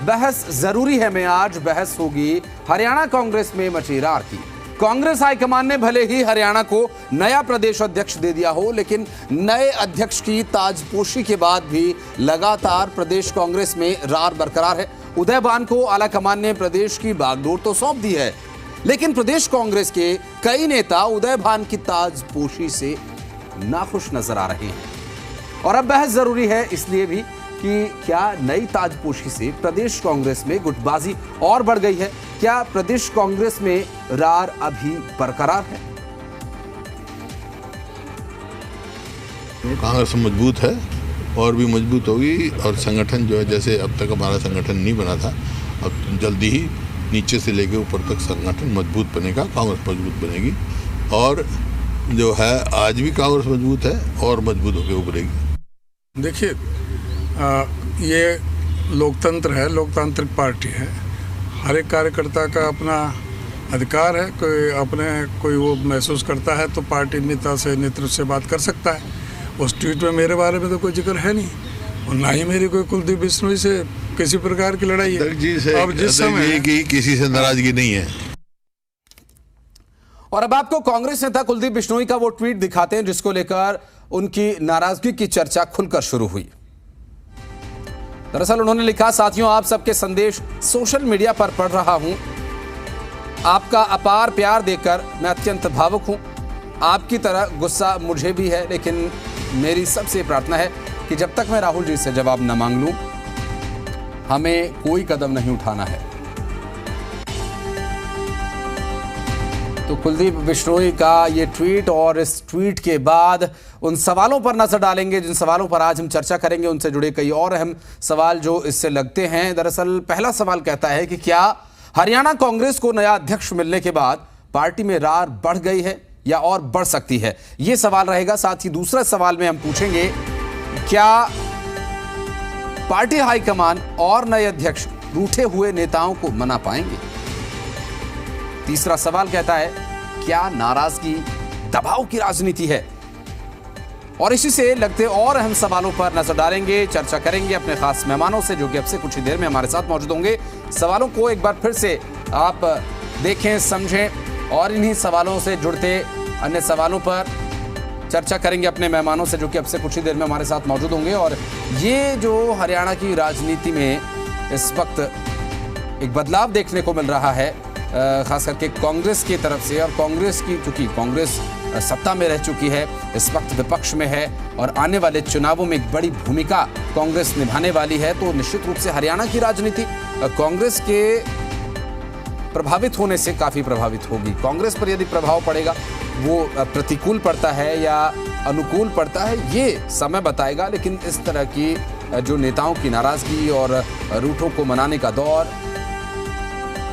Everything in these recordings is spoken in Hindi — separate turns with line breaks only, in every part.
बहस जरूरी है में आज बहस होगी हरियाणा कांग्रेस में मची रार की। कांग्रेस हाईकमान ने भले ही हरियाणा को नया प्रदेश अध्यक्ष दे दिया हो, लेकिन नए अध्यक्ष की ताजपोशी के बाद भी लगातार प्रदेश कांग्रेस में रार बरकरार है। उदय भान को आला कमान ने प्रदेश की बागडोर तो सौंप दी है, लेकिन प्रदेश कांग्रेस के कई नेता उदय भान की ताजपोशी से नाखुश नजर आ रहे हैं। और अब बहस जरूरी है इसलिए भी कि क्या नई ताजपोशी से प्रदेश कांग्रेस में गुटबाजी और बढ़ गई है? क्या प्रदेश कांग्रेस में रार अभी बरकरार है?
कांग्रेस मजबूत है और भी मजबूत होगी, और संगठन जो है, जैसे अब तक हमारा संगठन नहीं बना था, अब जल्दी ही नीचे से लेकर ऊपर तक संगठन मजबूत बनेगा, कांग्रेस मजबूत बनेगी। और जो है आज भी कांग्रेस मजबूत है और मजबूत होकर उभरेगी।
देखिए, ये लोकतंत्र है, लोकतांत्रिक पार्टी है। हर एक कार्यकर्ता का अपना अधिकार है। कोई वो महसूस करता है तो पार्टी नेता से, नेतृत्व से बात कर सकता है। उस ट्वीट में मेरे बारे में तो कोई जिक्र है नहीं, और ना ही मेरी कोई कुलदीप बिश्नोई से किसी प्रकार की लड़ाई है।
अब जिस समय किसी से नाराजगी नहीं है।
और अब आपको कांग्रेस नेता कुलदीप बिश्नोई का वो ट्वीट दिखाते हैं जिसको लेकर उनकी नाराजगी की चर्चा खुलकर शुरू हुई। दरअसल उन्होंने लिखा, साथियों आप सबके संदेश सोशल मीडिया पर पढ़ रहा हूं। आपका अपार प्यार देखकर मैं अत्यंत भावुक हूं। आपकी तरह गुस्सा मुझे भी है, लेकिन मेरी सबसे प्रार्थना है कि जब तक मैं राहुल जी से जवाब न मांग लूं, हमें कोई कदम नहीं उठाना है। तो कुलदीप बिश्नोई का ये ट्वीट, और इस ट्वीट के बाद उन सवालों पर नजर डालेंगे जिन सवालों पर आज हम चर्चा करेंगे। उनसे जुड़े कई और अहम सवाल जो इससे लगते हैं। दरअसल पहला सवाल कहता है कि क्या हरियाणा कांग्रेस को नया अध्यक्ष मिलने के बाद पार्टी में रार बढ़ गई है या और बढ़ सकती है? यह सवाल रहेगा। साथ ही दूसरा सवाल में हम पूछेंगे, क्या पार्टी हाईकमान और नए अध्यक्ष रूठे हुए नेताओं को मना पाएंगे? तीसरा सवाल कहता है, क्या नाराजगी दबाव की राजनीति है? और इसी से लगते और अहम सवालों पर नजर डालेंगे, चर्चा करेंगे अपने खास मेहमानों से, जो कि अब से कुछ ही देर में हमारे साथ मौजूद होंगे। सवालों को एक बार फिर से आप देखें, समझें, और इन्हीं सवालों से जुड़ते अन्य सवालों पर चर्चा करेंगे अपने मेहमानों से, जो कि अब से कुछ ही देर में हमारे साथ मौजूद होंगे। और ये जो हरियाणा की राजनीति में इस वक्त एक बदलाव देखने को मिल रहा है, खास करके कांग्रेस की तरफ से, और कांग्रेस की, चूंकि कांग्रेस सत्ता में रह चुकी है, इस वक्त विपक्ष में है और आने वाले चुनावों में एक बड़ी भूमिका कांग्रेस निभाने वाली है, तो निश्चित रूप से हरियाणा की राजनीति कांग्रेस के प्रभावित होने से काफी प्रभावित होगी। कांग्रेस पर यदि प्रभाव पड़ेगा, वो प्रतिकूल पड़ता है या अनुकूल पड़ता है, ये समय बताएगा। लेकिन इस तरह की जो नेताओं की नाराजगी और रूठों को मनाने का दौर,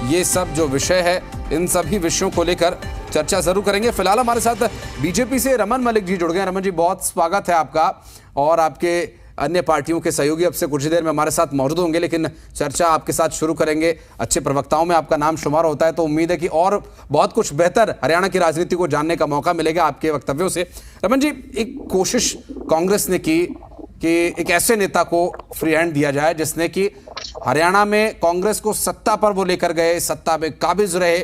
ये सब जो विषय है, इन सभी विषयों को लेकर चर्चा जरूर करेंगे। फिलहाल हमारे साथ बीजेपी से रमन मलिक जी जुड़ गए। रमन जी, बहुत स्वागत है आपका, और आपके अन्य पार्टियों के सहयोगी अब से कुछ ही देर में हमारे साथ मौजूद होंगे, लेकिन चर्चा आपके साथ शुरू करेंगे। अच्छे प्रवक्ताओं में आपका नाम शुमार होता है, तो उम्मीद है कि और बहुत कुछ बेहतर हरियाणा की राजनीति को जानने का मौका मिलेगा आपके वक्तव्यों से। रमन जी, एक कोशिश कांग्रेस ने की कि एक ऐसे नेता को फ्री हैंड दिया जाए जिसने कि हरियाणा में कांग्रेस को सत्ता पर वो लेकर गए, सत्ता में काबिज रहे,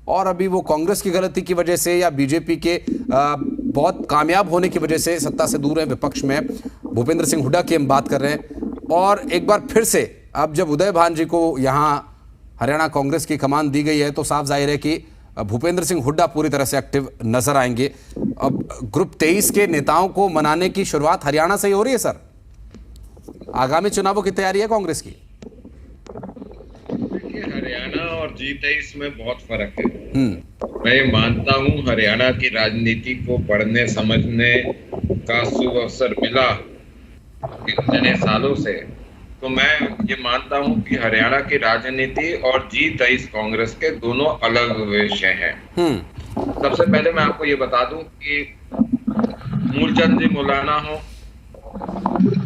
और अभी वो कांग्रेस की गलती की वजह से या बीजेपी के बहुत कामयाब होने की वजह से सत्ता से दूर है, विपक्ष में। भूपेंद्र सिंह हुड्डा की हम बात कर रहे हैं, और एक बार फिर से अब जब उदय भान जी को यहाँ हरियाणा कांग्रेस की कमान दी गई है, तो साफ जाहिर है कि भूपेंद्र सिंह हुड्डा पूरी तरह से एक्टिव नजर आएंगे। अब ग्रुप 23 के नेताओं को मनाने की शुरुआत हरियाणा से ही हो रही है सर। आगामी चुनावों की तैयारी है कांग्रेस की?
हरियाणा और G23 में बहुत फर्क है। मैं मानता हूं हरियाणा की राजनीति को पढ़ने समझने का शुभ अवसर मिला इतने सालों से, तो मैं ये मानता हूं कि हरियाणा की राजनीति और G23 कांग्रेस के दोनों अलग विषय हैं। सबसे पहले मैं आपको ये बता दूं कि मूलचंद जी मुलाना हो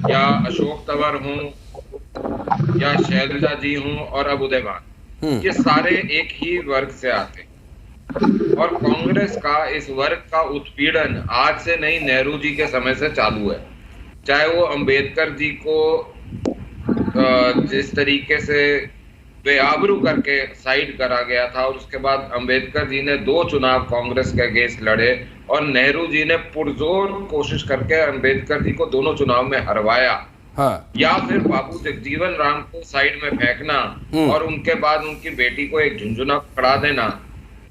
या अशोक तंवर हूं या शैलजा जी हूं और अब उदय भान, ये सारे एक ही वर्ग से आते हैं, और कांग्रेस का इस वर्ग का उत्पीड़न आज से नहीं, नेहरू जी के समय से चालू है। चाहे वो अंबेडकर जी को जिस तरीके से बेआबरू करके साइड करा गया था, और उसके बाद अंबेडकर जी ने 2 चुनाव कांग्रेस के अगेंस्ट लड़े और नेहरू जी ने पुरजोर कोशिश करके अंबेडकर जी को दोनों चुनाव में हरवाया।
हाँ।
या फिर बाबू जगजीवन राम को साइड में फेंकना और उनके बाद उनकी बेटी को एक झुंझुना पकड़ा देना,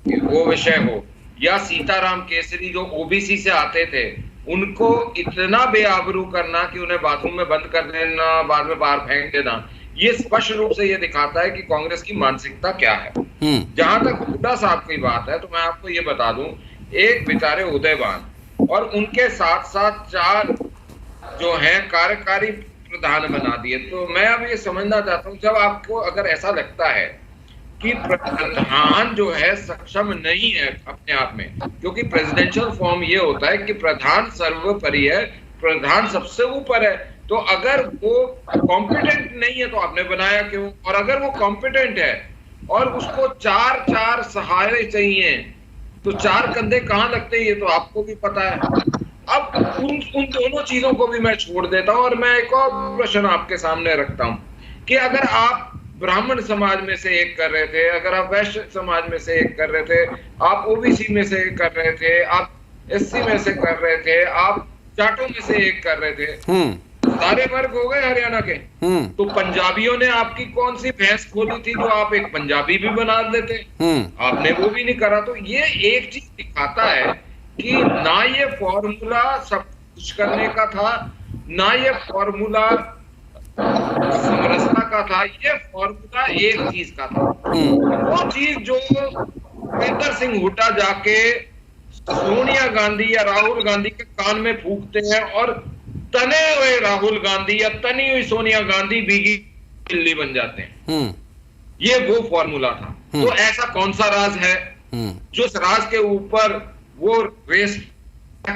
वो विषय हो, या सीताराम केसरी जो ओबीसी से आते थे उनको इतना बेआबरू करना कि उन्हें बाथरूम में बंद कर देना, बाद में बाहर फेंक देना, ये स्पष्ट रूप से ये दिखाता है कि कांग्रेस की मानसिकता क्या है। जहां तक हुड्डा साहब की बात है तो मैं आपको ये बता दूं, एक बेचारे उदयवान और उनके साथ साथ 4 जो हैं कार्यकारी प्रधान बना दिए। तो मैं अब ये समझना चाहता हूं, जब आपको अगर ऐसा लगता है कि प्रधान जो है सक्षम नहीं है अपने आप में, क्योंकि प्रेसिडेंशियल फॉर्म ये होता है कि प्रधान सर्वोपरि है, प्रधान सबसे ऊपर है, तो अगर वो कॉम्पिटेंट नहीं है तो आपने बनाया क्यों? और अगर वो कॉम्पिटेंट है और उसको 4 सहारे चाहिए तो 4 कंधे कहां लगते हैं ये तो आपको भी पता है। अब उन दोनों चीजों को भी मैं छोड़ देता हूं और मैं एक और प्रश्न आपके सामने रखता हूं कि अगर आप ब्राह्मण समाज में से एक कर रहे थे, अगर आप वैश्य समाज में से एक कर रहे थे, आप ओबीसी में से एक कर रहे थे, आप एससी में से कर रहे थे, आप जाटों में से एक कर रहे थे, सारे वर्ग हो गए हरियाणा के। तो पंजाबियों ने आपकी कौन सी भैंस खोली थी जो आप एक पंजाबी भी बना देते? आपने वो भी नहीं करा। तो ये एक चीज दिखाता है कि ना ये फॉर्मूला सब कुछ करने का था, ना ये फॉर्मूला समरसता का था, ये फॉर्मूला एक चीज का था। वो चीज जो भूपेंद्र सिंह हुड्डा जाके सोनिया गांधी या राहुल गांधी के कान में फूंकते हैं और तने हुए राहुल गांधी या तनी हुई सोनिया गांधी बीगी दिल्ली बन जाते हैं, ये वो फॉर्मूला था। तो ऐसा कौन सा राज है जो इस राज के ऊपर वो रेस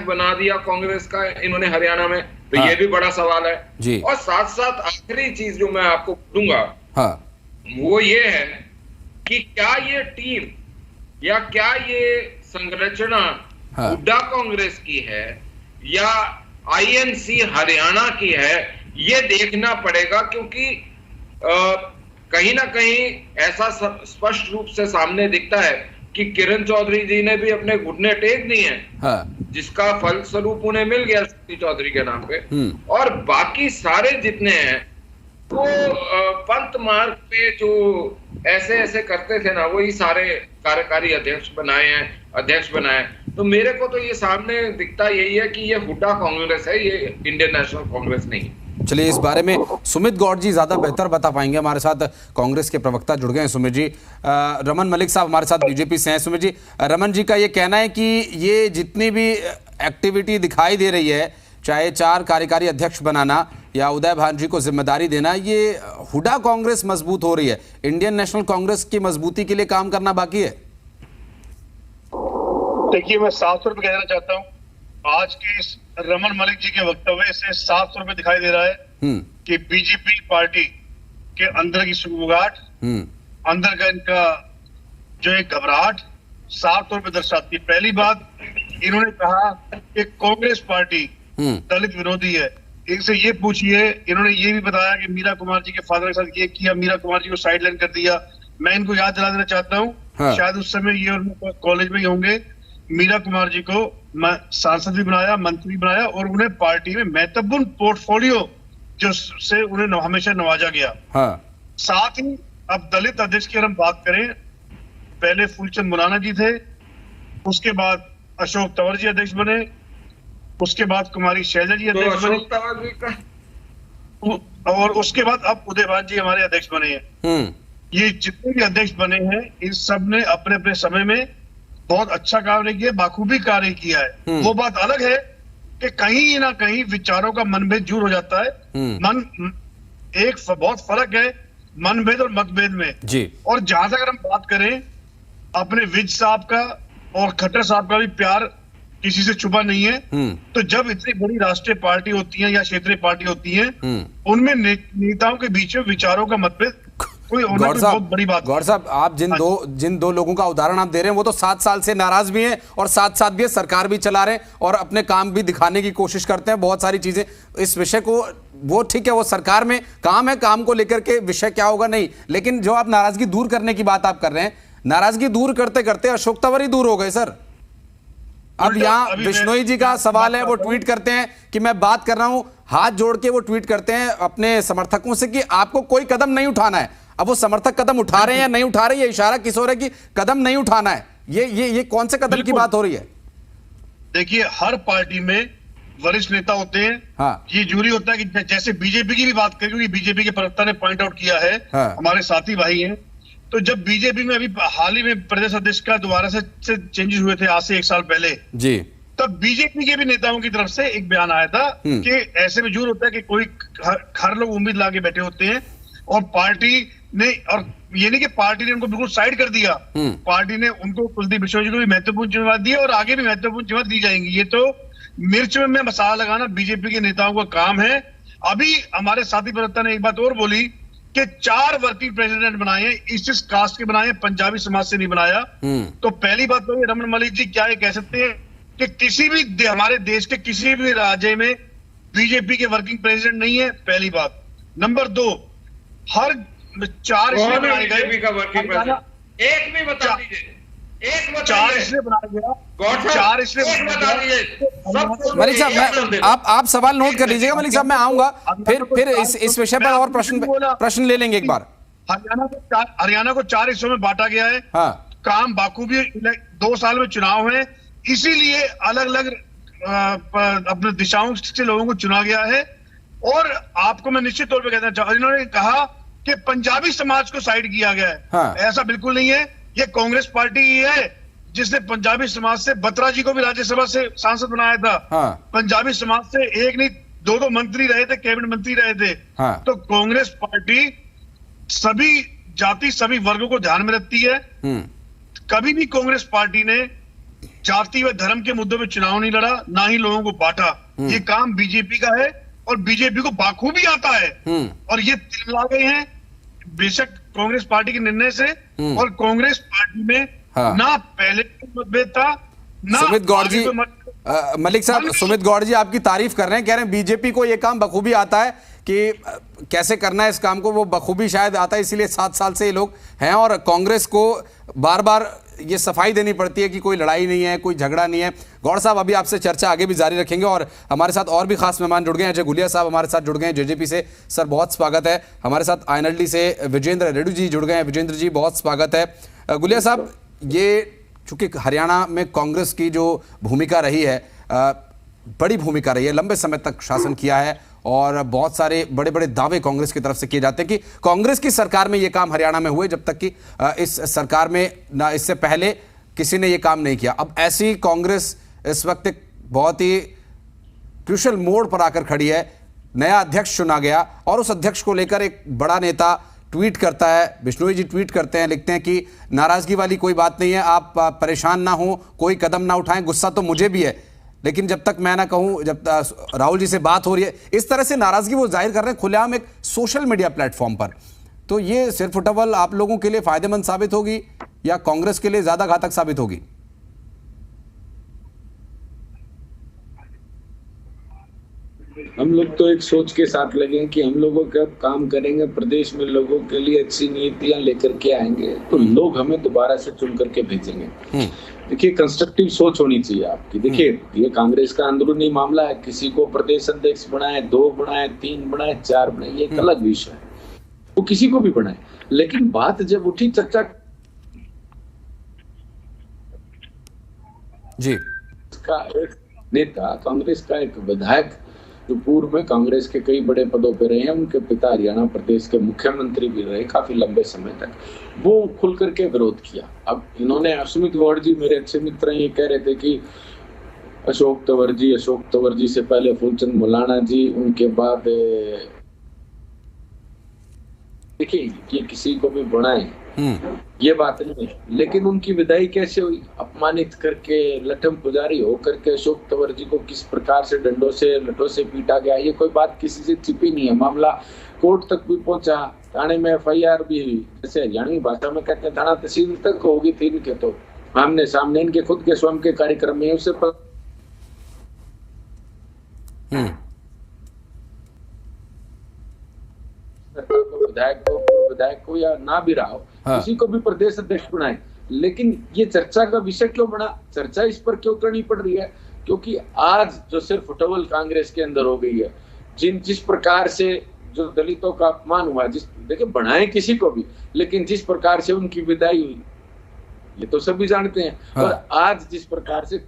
बना दिया कांग्रेस का इन्होंने हरियाणा में? तो ये भी बड़ा सवाल है जी। और साथ साथ आखिरी चीज जो मैं आपको बोलूंगा वो ये है कि क्या ये टीम या क्या ये संरचना हुड्डा कांग्रेस की है या आईएनसी हरियाणा की है, ये देखना पड़ेगा, क्योंकि कहीं ना कहीं ऐसा स्पष्ट रूप से सामने दिखता है कि किरण चौधरी जी ने भी अपने घुटने टेक दिए हैं, जिसका फल स्वरूप उन्हें मिल गया शक्ति चौधरी के नाम पे, और बाकी सारे जितने हैं वो पंथ मार्ग पे जो ऐसे करते थे ना, वही सारे कार्यकारी अध्यक्ष बनाए। तो मेरे को तो ये सामने दिखता यही है कि ये हुड्डा कांग्रेस है, ये इंडियन नेशनल कांग्रेस नहीं।
चलिए, इस बारे में सुमित गौड़ जी ज्यादा बेहतर बता पाएंगे। हमारे साथ कांग्रेस के प्रवक्ता जुड़ गए हैं सुमित जी। रमन मलिक साहब हमारे साथ बीजेपी से हैं। सुमित जी, रमन जी का ये कहना है कि ये जितनी भी एक्टिविटी दिखाई दे रही है, चाहे 4 कार्यकारी अध्यक्ष बनाना या उदय भान जी को जिम्मेदारी देना, ये हुड्डा कांग्रेस मजबूत हो रही है, इंडियन नेशनल कांग्रेस की मजबूती के लिए काम करना बाकी है।
देखिए, मैं साफ तौर पर कहना चाहता हूँ, आज के इस रमन मलिक जी के वक्तव्य से साफ तौर पे दिखाई दे रहा है कि बीजेपी पार्टी के अंदर की सुगबुगाहट, अंदर का इनका जो एक घबराहट साफ तौर पे दर्शाती है। पहली बात, इन्होंने कहा कि कांग्रेस पार्टी दलित विरोधी है। इनसे ये पूछिए, इन्होंने ये भी बताया कि मीरा कुमार जी के फादर के साथ ये किया, मीरा कुमार जी को साइडलाइन कर दिया। मैं इनको याद दिला देना चाहता हूँ, शायद उस समय ये कॉलेज में ही होंगे, मीरा कुमार जी को सांसद भी बनाया, मंत्री बनाया और उन्हें पार्टी में महत्वपूर्ण पोर्टफोलियो जो से उन्हें हमेशा नवाजा गया। साथ ही अब दलित अध्यक्ष की अगर हम बात करें, पहले फूलचंद मुलाना जी थे, उसके बाद अशोक तंवर जी अध्यक्ष बने, उसके बाद कुमारी शैलजा जी अध्यक्ष बने, और उसके बाद अब उदय भान जी हमारे अध्यक्ष बने हैं। ये जितने भी अध्यक्ष बने हैं, इन सब ने अपने अपने समय में बहुत अच्छा कार्य किया, बाखूबी कार्य किया है। वो बात अलग है कि कहीं ना कहीं विचारों का मनभेद दूर हो जाता है। बहुत फर्क है मनभेद और मतभेद में जी। और जहां तक अगर हम बात करें, अपने विज साहब का और खट्टर साहब का भी प्यार किसी से छुपा नहीं है। तो जब इतनी बड़ी राष्ट्रीय पार्टी होती है या क्षेत्रीय पार्टी होती है, उनमें नेताओं के बीच में विचारों का मतभेद
गौड़ साहब, आप जिन दो लोगों का उदाहरण आप दे रहे हैं, वो तो 7 साल से नाराज भी हैं और साथ भी सरकार भी चला रहे हैं और अपने काम भी दिखाने की कोशिश करते हैं, बहुत सारी चीजें। इस विषय को वो ठीक है, वो सरकार में काम है, काम को लेकर के विषय क्या होगा नहीं, लेकिन जो आप नाराजगी दूर करने की बात आप कर रहे हैं, नाराजगी दूर करते करते अशोक तंवर ही दूर हो गए सर। अब यहाँ बिश्नोई जी का सवाल है, वो ट्वीट करते हैं कि मैं बात कर रहा हूं, हाथ जोड़ के वो ट्वीट करते हैं अपने समर्थकों से कि आपको कोई कदम नहीं उठाना है। अब वो समर्थक कदम उठा रहे हैं या नहीं उठा रहे, ये इशारा किस ओर है कि कदम नहीं उठाना है। ये कौन से कदम की बात हो रही है?
देखिए, हर पार्टी में वरिष्ठ नेता होते हैं।
हाँ।
ये जरूरी होता है कि जैसे बीजेपी की भी बात करें, क्योंकि बीजेपी के प्रवक्ता ने पॉइंट आउट किया है,
हाँ।
हमारे साथी भाई हैं, तो जब बीजेपी में अभी हाल ही में प्रदेश अध्यक्ष का दोबारा से चेंजेस हुए थे आज से 1 साल पहले
जी, तब
बीजेपी के भी नेताओं की तरफ से एक बयान आया था कि ऐसे में जरूर होता है कि कोई हर लोग उम्मीद लाके बैठे होते हैं और पार्टी ने, और ये नहीं कि पार्टी ने उनको बिल्कुल साइड कर दिया, पार्टी ने उनको कुलदीप बिश्नोई जी को भी महत्वपूर्ण जिम्मेदारी दी और आगे भी महत्वपूर्ण जिम्मेदारी दी जाएंगी। ये तो मिर्च में मसाला लगाना बीजेपी के नेताओं का काम है। अभी हमारे साथी प्रवक्ता ने एक बात और बोली कि 4 वर्किंग प्रेसिडेंट बनाए हैं, इस कास्ट के बनाए हैं, पंजाबी समाज से नहीं बनाया। तो पहली बात तो रमन मलिक जी क्या ये कह सकते हैं कि किसी भी हमारे देश के किसी भी राज्य में बीजेपी के वर्किंग प्रेसिडेंट नहीं है, पहली बात। नंबर 2, हर 4 इसलिए बनाए गए,
बीजेपी का वर्किंग प्रेसिडेंट एक भी बता दीजिए, एक बता
4 इसलिए बनाया गया, 4 इसलिए
बता दीजिए।
मलिक साहब, आप सवाल नोट कर लीजिएगा। मलिक साहब, मैं आऊंगा फिर इस विषय पर और प्रश्न ले लेंगे एक बार।
हरियाणा को 4 हिस्सों में बांटा गया है।
हाँ।
काम बाखूबी 2 साल में चुनाव है, इसीलिए अलग अलग अपने दिशाओं से लोगों को चुना गया है। और आपको मैं निश्चित तौर पर कहना चाहूँ, इन्होंने कहा कि पंजाबी समाज को साइड किया गया है।
हाँ।
ऐसा बिल्कुल नहीं है। ये कांग्रेस पार्टी ही है जिसने पंजाबी समाज से बत्रा जी को भी राज्यसभा से सांसद बनाया था।
हाँ।
पंजाबी समाज से एक नहीं 2 मंत्री रहे थे, कैबिनेट मंत्री रहे थे।
हाँ।
तो कांग्रेस पार्टी सभी जाति सभी वर्गों को ध्यान में रखती है। कभी भी कांग्रेस पार्टी ने जाति व धर्म के मुद्दों पे चुनाव नहीं लड़ा, ना ही लोगों को बांटा। ये काम बीजेपी का है और बीजेपी को बाखूबी आता है। और ये तिलमिला गए हैं बेशक कांग्रेस पार्टी के निर्णय से। और कांग्रेस पार्टी में ना पहले मतभेद था, ना
सुमित गौड़ जी, मलिक साहब, सुमित गौड़ जी आपकी तारीफ कर रहे हैं, कह रहे हैं बीजेपी को यह काम बखूबी आता है कि कैसे करना है इस काम को, वो बखूबी शायद आता है, इसीलिए 7 साल से ये लोग हैं। और कांग्रेस को बार बार ये सफाई देनी पड़ती है कि कोई लड़ाई नहीं है, कोई झगड़ा नहीं है। गौड़ साहब, अभी आपसे चर्चा आगे भी जारी रखेंगे और हमारे साथ और भी खास मेहमान जुड़ गए हैं। अजय गुलिया साहब हमारे साथ जुड़ गए हैं जेजेपी से, सर बहुत स्वागत है। हमारे साथ आईएनएलडी से विजेंद्र रेड्डी जी जुड़ गए हैं, विजेंद्र जी बहुत स्वागत है। गुलिया साहब, ये चूंकि हरियाणा में कांग्रेस की जो भूमिका रही है, बड़ी भूमिका रही है, लंबे समय तक शासन किया है और बहुत सारे बड़े बड़े दावे कांग्रेस की तरफ से किए जाते हैं कि कांग्रेस की सरकार में ये काम हरियाणा में हुए, जब तक कि इस सरकार में ना इससे पहले किसी ने ये काम नहीं किया। अब ऐसी कांग्रेस इस वक्त एक बहुत ही क्रूशल मोड़ पर आकर खड़ी है। नया अध्यक्ष चुना गया और उस अध्यक्ष को लेकर एक बड़ा नेता ट्वीट करता है, बिश्नोई जी ट्वीट करते हैं, लिखते हैं कि नाराजगी वाली कोई बात नहीं है, आप परेशान ना हो, कोई कदम ना उठाएं, गुस्सा तो मुझे भी है, लेकिन जब तक मैं ना कहूं, जब राहुल जी से बात हो रही है, इस तरह से नाराजगी वो जाहिर कर रहे हैं खुलेआम एक सोशल मीडिया प्लेटफॉर्म पर। तो ये सिर्फ टवल आप लोगों के लिए फायदेमंद साबित होगी या कांग्रेस के लिए ज्यादा घातक साबित होगी?
हम लोग तो एक सोच के साथ लगे कि हम लोगों का काम करेंगे, प्रदेश में लोगों के लिए अच्छी नीतियां लेकर के आएंगे तो लोग हमें दोबारा से चुन करके भेजेंगे। देखिए, कंस्ट्रक्टिव सोच होनी चाहिए आपकी। देखिए, ये कांग्रेस का अंदरूनी मामला है, किसी को प्रदेश अध्यक्ष बनाए, 2 बनाए, 3 बनाए, 4 बनाए, ये एक अलग विषय है, वो किसी को भी बनाए। लेकिन बात जब उठी चर्चा
जी
का, एक नेता कांग्रेस का एक विधायक जो पूर्व में कांग्रेस के कई बड़े पदों पर रहे हैं, उनके पिता हरियाणा प्रदेश के मुख्यमंत्री भी रहे काफी लंबे समय तक, वो खुल करके विरोध किया। अब इन्होंने, सुमित गौड़ जी मेरे अच्छे मित्र हैं, ये कह रहे थे कि अशोक तंवर जी से पहले फूलचंद मुलाना जी, उनके बाद देखिए ये किसी को भी बनाए ये बात नहीं है, लेकिन उनकी विदाई कैसे हुई? अपमानित करके, लठम पुजारी होकर के अशोक तंवर जी को किस प्रकार से डंडों से लठों से पीटा गया, ये कोई बात किसी से छिपी नहीं है। मामला कोर्ट तक भी पहुंचा, थाने में FIR भी हुई, जैसे हरियाणवी भाषा में कहते हैं थाना तहसील तक होगी थी इनके, तो आमने सामने इनके खुद के स्वयं के कार्यक्रम में उससे हो या ना भी रहा हो, किसी को भी प्रदेश अध्यक्ष बनाए। लेकिन ये चर्चा का विषय क्यों बना, चर्चा इस पर क्यों करनी पड़ रही है? क्योंकि आज जो सिर्फ टवल कांग्रेस के अंदर हो गई है, जिस प्रकार से जो दलितों का अपमान हुआ, देखिए बनाए किसी को भी, लेकिन जिस प्रकार से उनकी विदाई हुई ये तो सभी जानते हैं। और आज जिस प्रकार से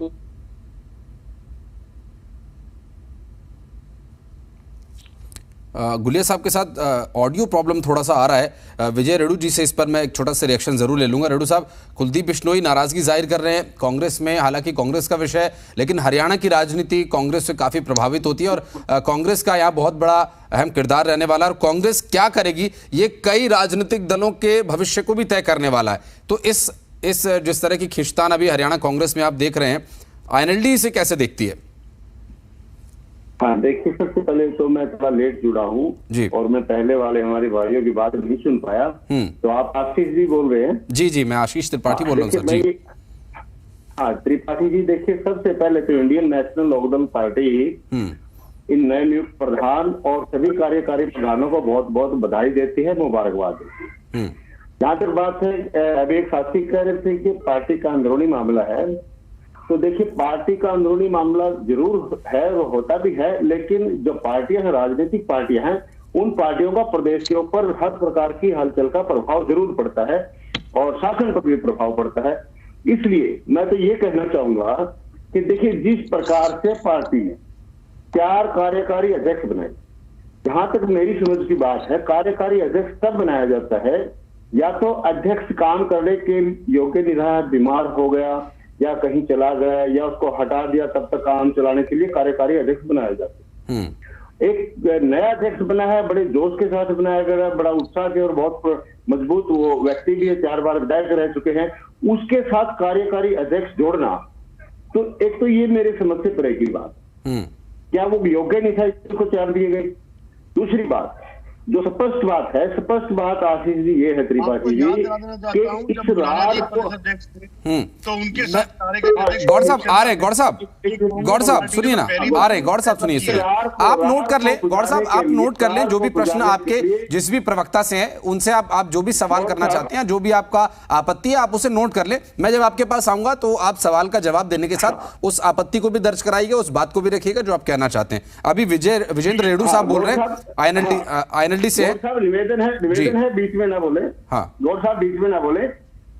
गुलिया साहब के साथ ऑडियो प्रॉब्लम थोड़ा सा आ रहा है। विजय रेड्डू जी से इस पर मैं एक छोटा सा रिएक्शन जरूर ले लूंगा। रेड्डू साहब, कुलदीप बिश्नोई नाराजगी जाहिर कर रहे हैं कांग्रेस में, हालांकि कांग्रेस का विषय है, लेकिन हरियाणा की राजनीति कांग्रेस से काफी प्रभावित होती है और कांग्रेस का यहाँ बहुत बड़ा अहम किरदार रहने वाला है और कांग्रेस क्या करेगी ये कई राजनीतिक दलों के भविष्य को भी तय करने वाला है। तो इस जिस तरह की खिंचतान अभी हरियाणा कांग्रेस में आप देख रहे हैं, आईएनएलडी इसे कैसे देखती है?
हाँ, देखिए, सबसे पहले तो मैं थोड़ा लेट जुड़ा हूँ और मैं पहले वाले हमारे भाइयों की बात नहीं सुन पाया। तो आप आशीष जी बोल रहे हैं?
जी जी, मैं आशीष त्रिपाठी बोल रहा हूँ सर जी।
हाँ, त्रिपाठी जी, देखिए, सबसे पहले तो इंडियन नेशनल लोकदल पार्टी इन नए नियुक्त प्रधान और सभी कार्यकारी प्रधानों को बहुत बहुत बधाई देती है, मुबारकबाद देती है। जहाँ तक बात है, अभी एक साथी कह रहे थे कि पार्टी का अंदरूनी मामला है, तो देखिए, पार्टी का अंदरूनी मामला जरूर है, वो होता भी है, लेकिन जो पार्टियां हैं, राजनीतिक पार्टियां हैं, उन पार्टियों का प्रदेश के ऊपर हर प्रकार की हलचल का प्रभाव जरूर पड़ता है और शासन पर भी प्रभाव पड़ता है। इसलिए मैं तो ये कहना चाहूंगा कि देखिए, जिस प्रकार से पार्टी ने 4 कार्यकारी अध्यक्ष बनाए, जहां तक मेरी समझ की बात है, कार्यकारी अध्यक्ष तब बनाया जाता है या तो अध्यक्ष काम करने के योग्य नहीं रहा, बीमार हो गया या कहीं चला गया या उसको हटा दिया, तब तक काम चलाने के लिए कार्यकारी अध्यक्ष बनाया जाता है। एक नया अध्यक्ष बना है, बड़े जोश के साथ बनाया गया, बड़ा उत्साह के और बहुत मजबूत वो व्यक्ति भी है, 4 बार विधायक रह चुके हैं, उसके साथ कार्यकारी अध्यक्ष जोड़ना, तो एक तो ये मेरे समझ से परे की बात, क्या वो योग्य नहीं था इसको 4 दिए गए? दूसरी बात, जो स्पष्ट बात है, स्पष्ट बात आशीष जी ये है, त्रिपाठी जी, कि इस राज को
तो उनके साथ
गौड़ साहब आ रहे, गौड़ साहब सुनिए ना, आ रहे गौड़ साहब सुनिए, आप नोट कर लें, गौड़ साहब आप नोट कर लें, जो भी प्रश्न आपके जिस भी प्रवक्ता से हैं उनसे आप जो भी सवाल करना चाहते हैं, जो भी आपका आपत्ति है, आप उसे नोट कर लें। मैं जब आपके पास आऊंगा तो आप सवाल का जवाब देने के साथ उस आपत्ति को भी दर्ज कराइएगा, उस बात को भी रखिएगा जो आप कहना चाहते हैं। अभी विजेंद्र रेड्डू साहब बोल रहे हैं आईएनएलडी से।
निवेदन है बीच में ना बोले। हाँ, गौड़ साहब बीच में ना बोले।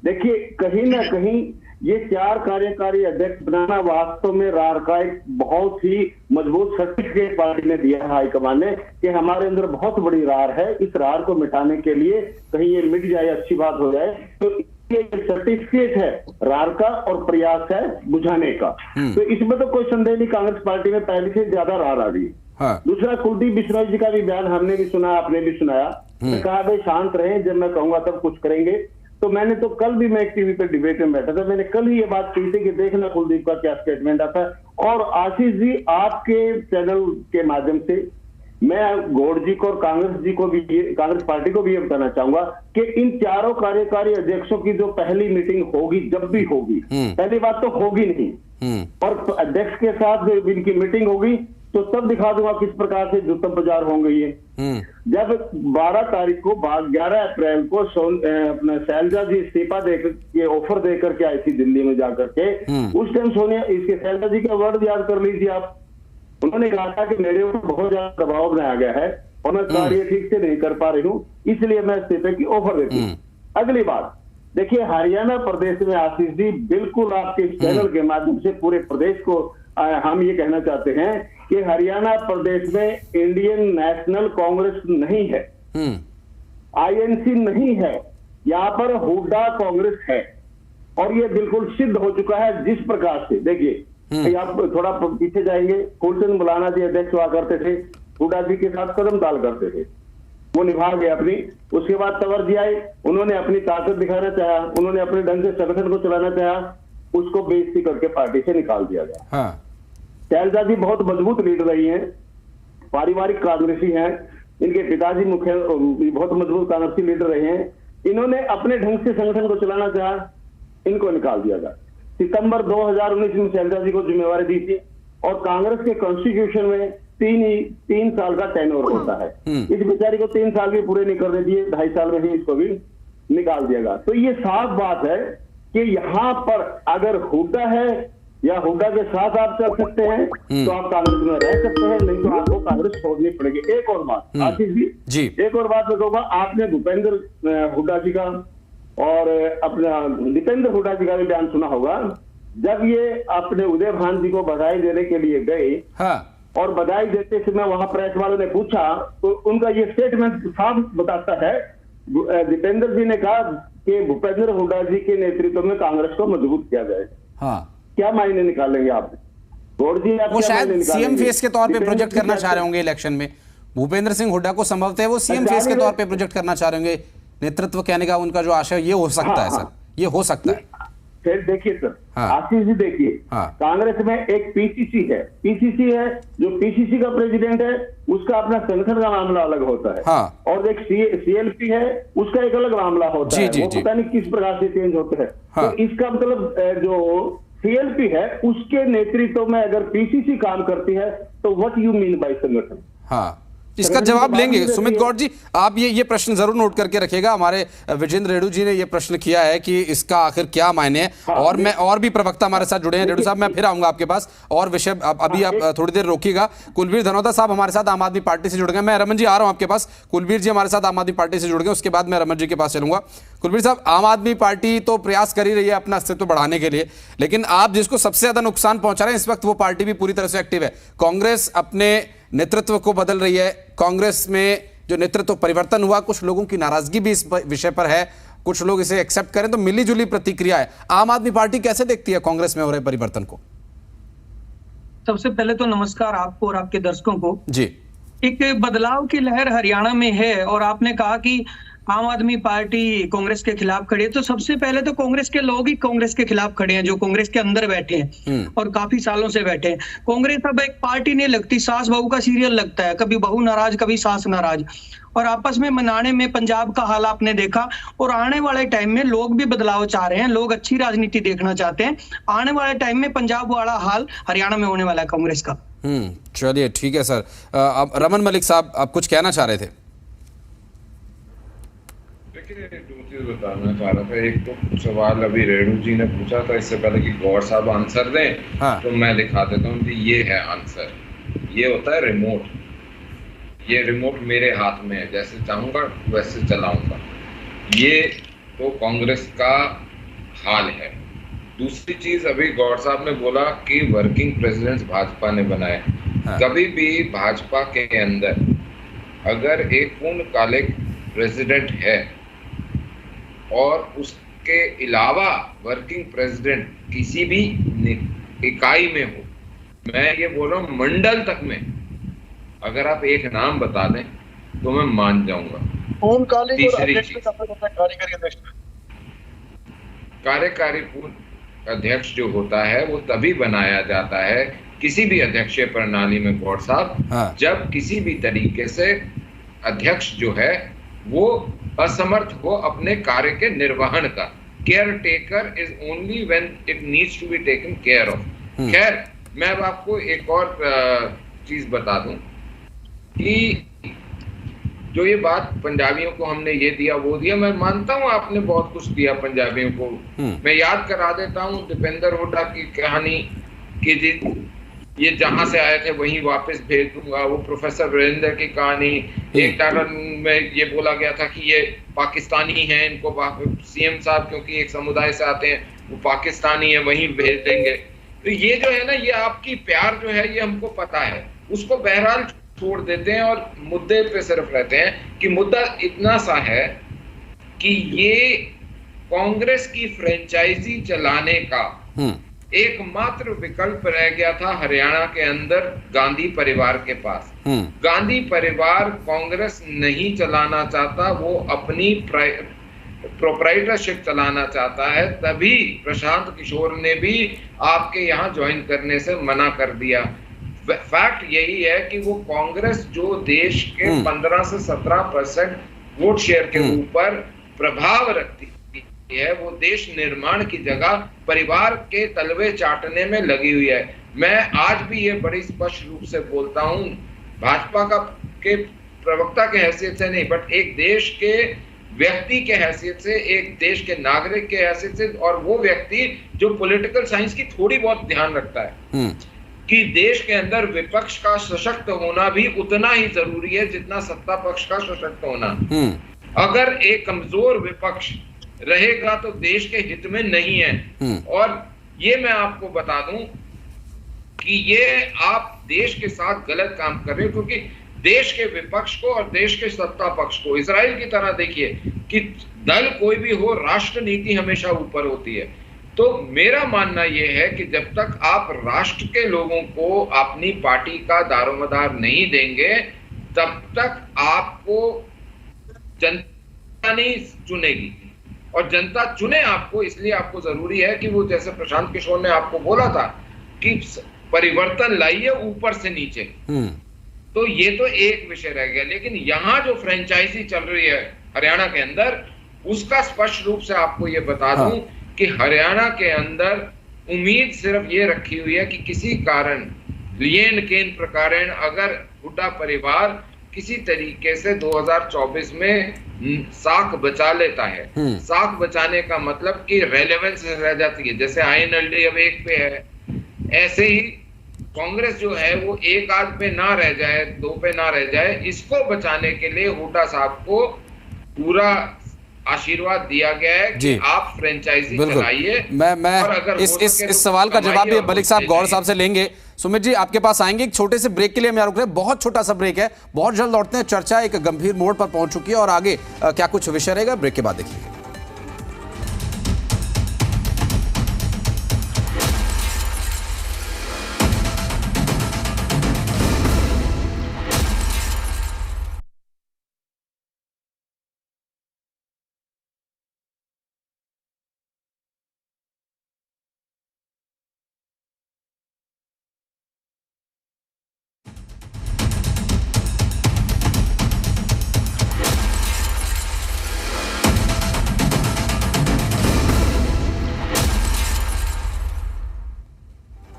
देखिए, कहीं ना कहीं ये 4 कार्यकारी अध्यक्ष बनाना वास्तव में रार का एक बहुत ही मजबूत सर्टिफिकेट पार्टी ने दिया है हाईकमान ने, कि हमारे अंदर बहुत बड़ी रार है, इस रार को मिटाने के लिए कहीं ये मिट जाए, अच्छी बात हो जाए, तो ये सर्टिफिकेट है रार का और प्रयास है बुझाने का। तो इसमें तो कोई संदेह नहीं, कांग्रेस पार्टी में पहले से ज्यादा रार आ रही है। हाँ। दूसरा, कुलदीप बिश्नोई जी का भी बयान हमने भी सुना, आपने भी सुनाया, कहा भाई शांत रहे, जब मैं कहूंगा तब कुछ करेंगे। तो मैंने तो कल भी, मैं एक टीवी पे डिबेट में बैठा था, मैंने कल ही ये बात कही थी कि देखना कुलदीप का क्या स्टेटमेंट आता है। और आशीष जी, आपके चैनल के माध्यम से मैं गौड़ जी को और कांग्रेस जी को भी, कांग्रेस पार्टी को भी ये बताना चाहूंगा कि इन 4 कार्यकारी अध्यक्षों की जो पहली मीटिंग होगी, जब भी होगी, पहली बात तो होगी नहीं, और अध्यक्ष के साथ इनकी मीटिंग होगी तो तब दिखा दूंगा किस प्रकार से जुत्ता बाजार होंगे ये। जब 12 तारीख को 11 अप्रैल को अपना शैलजा जी इस्तीफा देकर के ऑफर देकर के आई थी दिल्ली में जाकर के, उस टाइम सोनिया, इसके शैलजा जी का वर्ड याद कर लीजिए आप, उन्होंने कहा था कि मेरे ऊपर बहुत ज्यादा दबाव बनाया गया है और मैं कार्य ठीक से नहीं कर पा रही हूँ, इसलिए मैं इस्तीफे की ऑफर देती हूँ। अगली बात, देखिए, हरियाणा प्रदेश में आशीष जी, बिल्कुल आपके चैनल के माध्यम से पूरे प्रदेश को हम ये कहना चाहते हैं कि हरियाणा प्रदेश में इंडियन नेशनल कांग्रेस नहीं है, आईएनसी नहीं है, यहाँ पर हुड्डा कांग्रेस है, और ये बिल्कुल सिद्ध हो चुका है। जिस प्रकार से देखिए, आप थोड़ा पीछे जाएंगे, फूलचंद मौलाना जी अध्यक्ष हुआ करते थे, हुड्डा जी के साथ कदम ताल करते थे, वो निभा गए अपनी। उसके बाद तंवर जी आए, उन्होंने अपनी ताकत दिखाना चाहा, उन्होंने अपने ढंग से संगठन को चलाना चाहा, उसको बेइज्जती करके पार्टी से निकाल दिया गया। हाँ। शैलजा जी बहुत मजबूत लीडर रही हैं, पारिवारिक कांग्रेसी हैं, इनके पिताजी मुख्य बहुत मजबूत कांग्रेसी लीडर रहे हैं, इन्होंने अपने ढंग से संगठन को चलाना चाहा, इनको निकाल दिया गया। सितंबर 2019 में शैलजा जी को जिम्मेवारी दी थी और कांग्रेस के कॉन्स्टिट्यूशन में तीन साल का टेन्योर होता है। इस बेचारी को 3 साल भी पूरे नहीं करने दिए, 2.5 साल में ही इसको भी निकाल दिएगा। तो ये साफ बात है कि यहाँ पर अगर हुड्डा है या हुड्डा के साथ आप चल सकते हैं तो आप कांग्रेस में रह सकते हैं, नहीं तो आपको कांग्रेस छोड़नी पड़ेगी। एक और बात आशीष जी, एक और बात मैं कहूँगा, आपने भूपेंद्र हुड्डा जी का और अपना दीपेंद्र हुड्डा जी का भी बयान सुना होगा। जब ये अपने उदय भान जी को बधाई देने के लिए गए, और बधाई देते समय वहां प्रेस वालों ने पूछा तो उनका ये स्टेटमेंट साफ बताता है, दीपेंद्र जी ने कहा कि भूपेंद्र हुड्डा जी के नेतृत्व में कांग्रेस को मजबूत किया जाए। क्या मायने निकालेंगे आप? गौड़ जी आप
वो शायद सीएम फेस के तौर पे प्रोजेक्ट करना चाह रहे होंगे इलेक्शन में। भूपेंद्र सिंह हुड्डा को संभवतः वो सीएम फेस के तौर पे प्रोजेक्ट करना चाह रहे होंगे। नेतृत्व कहने का उनका जो आशय, ये हो सकता है सर, ये हो सकता है।
फिर देखिए सर, आशीष जी देखिए, कांग्रेस में एक पीसीसी है जो पीसीसी का प्रेसिडेंट है, उसका अपना संगठन का मामला अलग होता है, और एक सीएलपी है, उसका एक अलग मामला होता है। वो पता नहीं किस प्रकार से चेंज होते हैं। तो इसका मतलब जो सीएलपी है उसके नेतृत्व में अगर पीसीसी काम करती है तो व्हाट यू मीन बाय संगठन?
इसका जवाब लेंगे सुमित गौड़ जी। आप ये प्रश्न जरूर नोट करके रखिएगा। हमारे विजेंद्र रेणु जी ने ये प्रश्न किया है कि इसका आखिर क्या मायने है। और मैं और भी प्रवक्ता हमारे साथ जुड़े हैं। रेणु साहब, मैं फिर आऊंगा आपके पास और विषय, अभी आप थोड़ी देर रोकिएगा। कुलवीर धनोता साहब हमारे साथ आम आदमी पार्टी से जुड़ गए। मैं रमन जी आ रहा हूं आपके पास। कुलवीर जी हमारे साथ आम आदमी पार्टी से जुड़ गए, उसके बाद मैं रमन जी के पास चलूंगा। कुलवीर साहब, आम आदमी पार्टी तो प्रयास कर ही रही है अपना अस्तित्व बढ़ाने के लिए, लेकिन आप जिसको सबसे ज्यादा नुकसान पहुंचा रहे हैं इस वक्त, वो पार्टी भी पूरी तरह से एक्टिव है। कांग्रेस अपने नेतृत्व को बदल रही है। कांग्रेस में जो नेतृत्व परिवर्तन हुआ, कुछ लोगों की नाराजगी भी इस विषय पर है, कुछ लोग इसे एक्सेप्ट करें तो मिली जुली प्रतिक्रिया है। आम आदमी पार्टी कैसे देखती है कांग्रेस में हो रहे परिवर्तन को?
सबसे पहले तो नमस्कार आपको और आपके दर्शकों को
जी।
एक बदलाव की लहर हरियाणा में है, और आपने कहा कि आम आदमी पार्टी कांग्रेस के खिलाफ खड़ी है, तो सबसे पहले तो कांग्रेस के लोग ही कांग्रेस के खिलाफ खड़े हैं, जो कांग्रेस के अंदर बैठे हैं और काफी सालों से बैठे हैं। कांग्रेस अब एक पार्टी नहीं लगती, सास बहू का सीरियल लगता है, कभी बहू नाराज कभी सास नाराज, और आपस में मनाने में पंजाब का हाल आपने देखा। और आने वाले टाइम में लोग भी बदलाव चाह रहे हैं, लोग अच्छी राजनीति देखना चाहते हैं। आने वाले टाइम में पंजाब वाला हाल हरियाणा में होने वाला है कांग्रेस का।
चलिए ठीक है सर। रमन मलिक साहब, आप कुछ कहना चाह रहे थे?
दो चीज बताना चाह रहा था। एक तो सवाल अभी रेणु जी ने पूछा था, इससे पहले कि गौड़ साहब आंसर दें, तो मैं दिखा देता हूँ कि ये है आंसर। ये होता है रिमोट। ये रिमोट मेरे हाथ में है, जैसे चाहूंगा वैसे चलाऊंगा। ये तो कांग्रेस का हाल है। दूसरी चीज, अभी गौड़ साहब ने बोला कि वर्किंग प्रेसिडेंट भाजपा ने बनाए। कभी भी भाजपा के अंदर अगर एक पूर्णकालिक प्रेसिडेंट है और उसके अलावा वर्किंग प्रेसिडेंट किसी भी इकाई में हो, मैं ये बोल रहा हूँ मंडल तक में, अगर आप एक नाम बता दें तो मैं मान जाऊंगा। कार्यकारी पूर्व अध्यक्ष जो होता है वो तभी बनाया जाता है किसी भी अध्यक्षीय प्रणाली में गौड़ साहब, जब किसी भी तरीके से अध्यक्ष जो है वो असमर्थ हो अपने कार्य के निर्वहन का। Caretaker is only when it needs to be taken care of. खैर, मैं अब आपको एक और चीज बता दूं कि जो ये बात पंजाबियों को हमने ये दिया वो दिया, मैं मानता हूं आपने बहुत कुछ दिया पंजाबियों को। मैं याद करा देता हूं दीपेंद्र हुड्डा की कहानी कि ये जहां से आए थे वहीं वापस भेज दूंगा। वो प्रोफेसर वीरेंद्र की कहानी, एक टाइम में ये बोला गया था कि ये पाकिस्तानी हैं, इनको सीएम साहब क्योंकि एक समुदाय से आते हैं वो पाकिस्तानी है, वहीं भेज देंगे। तो ये जो है ना, ये आपकी प्यार जो है ये हमको पता है, उसको बहरहाल छोड़ देते हैं और मुद्दे पे सिर्फ रहते हैं कि मुद्दा इतना सा है कि ये कांग्रेस की फ्रेंचाइजी चलाने का एकमात्र विकल्प रह गया था हरियाणा के अंदर गांधी परिवार के पास। गांधी परिवार कांग्रेस नहीं चलाना चाहता, वो अपनी प्रोप्राइटरशिप चलाना चाहता है। तभी प्रशांत किशोर ने भी आपके यहाँ ज्वाइन करने से मना कर दिया। फैक्ट यही है कि वो कांग्रेस जो देश के 15 से 17% वोट शेयर के ऊपर प्रभाव रखती है, वो देश निर्माण की जगह परिवार के तलवे चाटने में लगी हुई है। मैं आज भी ये बड़ी स्पष्ट रूप से बोलता हूं भाजपा के प्रवक्ता के हैसियत से नहीं, बट एक देश के व्यक्ति के हैसियत से, एक देश के नागरिक के हैसियत से, और वो व्यक्ति जो पॉलिटिकल साइंस की थोड़ी बहुत ध्यान रखता है कि देश के अंदर विपक्ष का सशक्त होना भी उतना ही जरूरी है जितना सत्ता पक्ष का सशक्त होना। अगर एक कमजोर विपक्ष रहेगा तो देश के हित में नहीं है। और ये मैं आपको बता दूं कि ये आप देश के साथ गलत काम कर रहे हो, क्योंकि देश के विपक्ष को और देश के सत्ता पक्ष को इजराइल की तरह देखिए कि दल कोई भी हो, राष्ट्र नीति हमेशा ऊपर होती है। तो मेरा मानना यह है कि जब तक आप राष्ट्र के लोगों को अपनी पार्टी का दारोमदार नहीं देंगे, तब तक आपको जनता नहीं चुनेगी। और जनता चुने आपको, इसलिए आपको जरूरी है कि वो, जैसे प्रशांत किशोर ने आपको बोला था कि परिवर्तन लाइए ऊपर से नीचे, तो ये तो एक विषय रह गया। लेकिन यहां जो फ्रेंचाइजी चल रही है हरियाणा के अंदर, उसका स्पष्ट रूप से आपको ये बता दूं कि हरियाणा के अंदर उम्मीद सिर्फ ये रखी हुई है कि किसी कारण, लियन केन प्रकारण, अगर हुड्डा परिवार किसी तरीके से 2024 में साख बचा लेता है, साख बचाने का मतलब कि रेलेवेंस रह जाती है, जैसे INLD अब 1 पे है, ऐसे ही कांग्रेस जो है वो 1 आध पे ना रह जाए, 2 पे ना रह जाए। इसको बचाने के लिए हुड्डा साहब को पूरा आशीर्वाद दिया गया है कि आप फ्रेंचाइजी चलाइए।
मैं इस सवाल का जवाब भी मलिक साहब गौर साहब से लेंगे। सुमित जी आपके पास आएंगे, एक छोटे से ब्रेक के लिए हम रुक रहे हैं, बहुत छोटा सा ब्रेक है, बहुत जल्द लौटते हैं। चर्चा एक गंभीर मोड़ पर पहुंच चुकी है और आगे क्या कुछ विषय रहेगा, ब्रेक के बाद देखिए।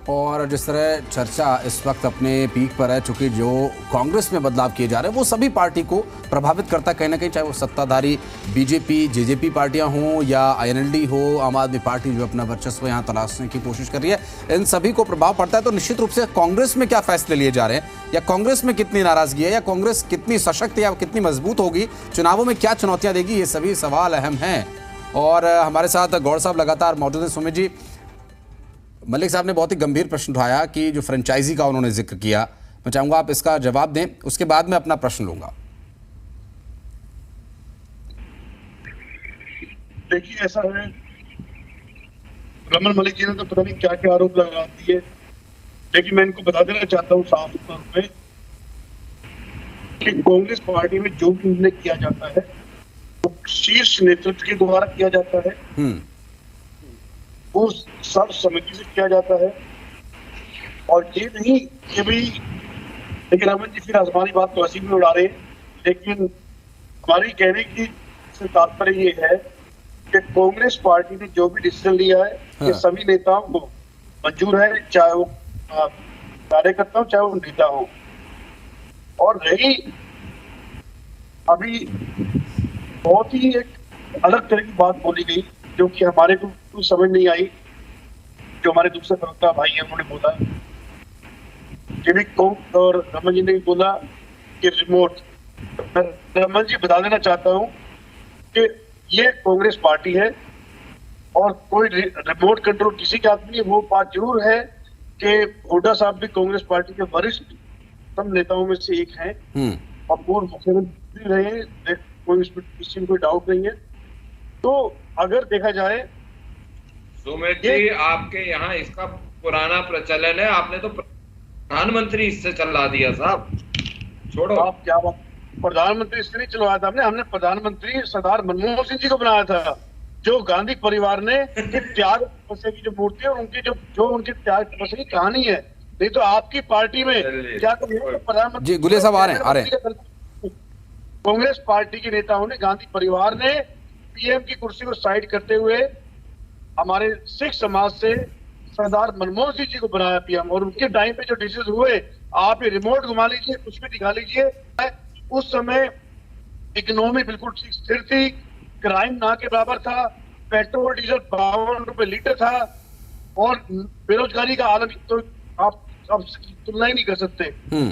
और जिस तरह चर्चा इस वक्त अपने पीक पर है, चूंकि जो कांग्रेस में बदलाव किए जा रहे हैं वो सभी पार्टी को प्रभावित करता है कहीं ना कहीं, चाहे वो सत्ताधारी बीजेपी जेजेपी पार्टियां हों या INLD हो, आम आदमी पार्टी जो अपना वर्चस्व यहाँ तलाशने की कोशिश कर रही है, इन सभी को प्रभाव पड़ता है। तो निश्चित रूप से कांग्रेस में क्या फैसले लिए जा रहे हैं, या कांग्रेस में कितनी नाराजगी है, या कांग्रेस कितनी सशक्त या कितनी मजबूत होगी, चुनावों में क्या चुनौतियां देगी, ये सभी सवाल अहम हैं। और हमारे साथ गौर साहब लगातार मौजूद हैं। सुमित जी, मलिक साहब ने बहुत ही गंभीर प्रश्न उठाया कि जो फ्रेंचाइजी का उन्होंने जिक्र किया, मैं चाहूंगा आप इसका जवाब दें, उसके बाद मैं अपना प्रश्न लूंगा।
देखिए ऐसा है, रमन मलिक जी ने तो पता नहीं क्या क्या आरोप लगा दिए, लेकिन मैं इनको बता देना चाहता हूँ साफ तौर पे कि कांग्रेस पार्टी में जो भी निर्णय किया जाता है वो शीर्ष नेतृत्व के द्वारा किया जाता है, वो सब समिति से किया जाता है। और ये नहीं कि भाई, लेकिन रमन जी फिर आसमानी बात तो ऐसी भी उड़ा रहे हैं, लेकिन हमारी कहने की तात्पर्य ये है कि कांग्रेस पार्टी ने जो भी डिसीजन लिया है ये सभी नेताओं को मंजूर है, चाहे वो कार्यकर्ता हो चाहे वो नेता हो। और रही अभी बहुत ही एक अलग तरह की बात बोली गई जो कि हमारे को समझ नहीं आई, जो हमारे दूसरे प्रवक्ता भाई हैं उन्होंने बोला कि भी और रमन जी ने भी बोला कि रिमोट। रमन जी बता देना चाहता हूं कि ये कांग्रेस पार्टी है और कोई रिमोट कंट्रोल किसी के हाथ में नहीं। वो बात जरूर है कि हुड्डा साहब भी कांग्रेस पार्टी के वरिष्ठ नेताओं में से एक हैं और पूर्व मुख्यमंत्री रहे, कोई इसमें कोई डाउट नहीं है। तो अगर देखा जाए
सुमित जी, आपके यहाँ इसका पुराना प्रचलन है, आपने तो प्रधानमंत्री इससे चला दिया साहब, छोड़ो
आप क्या बात, प्रधानमंत्री इससे नहीं चलवाया था हमने प्रधानमंत्री सरदार मनमोहन सिंह जी को बनाया था, जो गांधी परिवार ने त्याग तपस्या की जो मूर्ति है और उनकी जो उनकी त्याग तपस्या की कहानी है। नहीं तो आपकी पार्टी में क्या प्रधानमंत्री
जी गुले साहब आ रहे हैं।
कांग्रेस पार्टी के नेताओं ने, गांधी परिवार ने PM की कुर्सी को साइड करते हुए हमारे सिख समाज से सरदार मनमोहन सिंह जी को बनाया PM, और उनके टाइम पे जो डिसीजन हुए आप ये रिमोट घुमा लीजिए, कुछ भी दिखा लीजिए। उस समय इकोनॉमी बिल्कुल स्थिर थी, क्राइम ना के बराबर था, पेट्रोल डीजल 52 रुपए लीटर था, और बेरोजगारी का आलम तो आप अब तुलना ही नहीं कर सकते।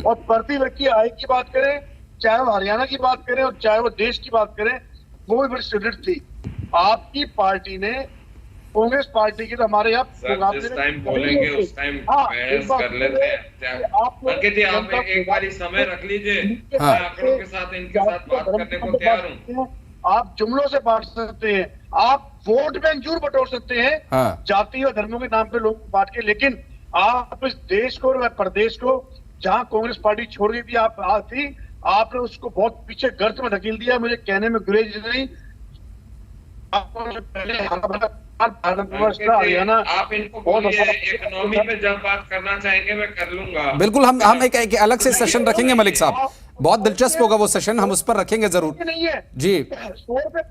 और प्रति व्यक्ति आय की बात करें, चाहे वो हरियाणा की बात करें और चाहे वो देश की बात करें, वो भी बड़ी सुदृढ़ थी। आपकी पार्टी ने, कांग्रेस पार्टी की, तो हमारे यहाँ
जिस टाइम बोलेंगे उस टाइम बहस कर लेते हैं। अंकित जी, आप एक बार समय रख लीजिए, मैं आंकड़ों के साथ इनके साथ बात करने को तैयार हूँ।
आप जुमलों से बांट सकते हैं, आप वोट बैंक जरूर बटोर सकते हैं, जाति और धर्मों के नाम पे लोग बांट के, लेकिन आप इस देश को और प्रदेश को, जहां कांग्रेस पार्टी छोड़ गई थी, आपने उसको बहुत पीछे गर्त में धकेल दिया। मुझे कहने में गुरेज नहीं, आपको पहले हरियाणा,
आप इनको बोलिए, इकोनॉमी पे जब बात करना चाहेंगे मैं कर लूंगा।
बिल्कुल, हम एक अलग से सेशन रखेंगे मलिक साहब, बहुत दिलचस्प होगा वो सेशन, हम उस पर रखेंगे जरूर।
नहीं है
जी,
100 रुपए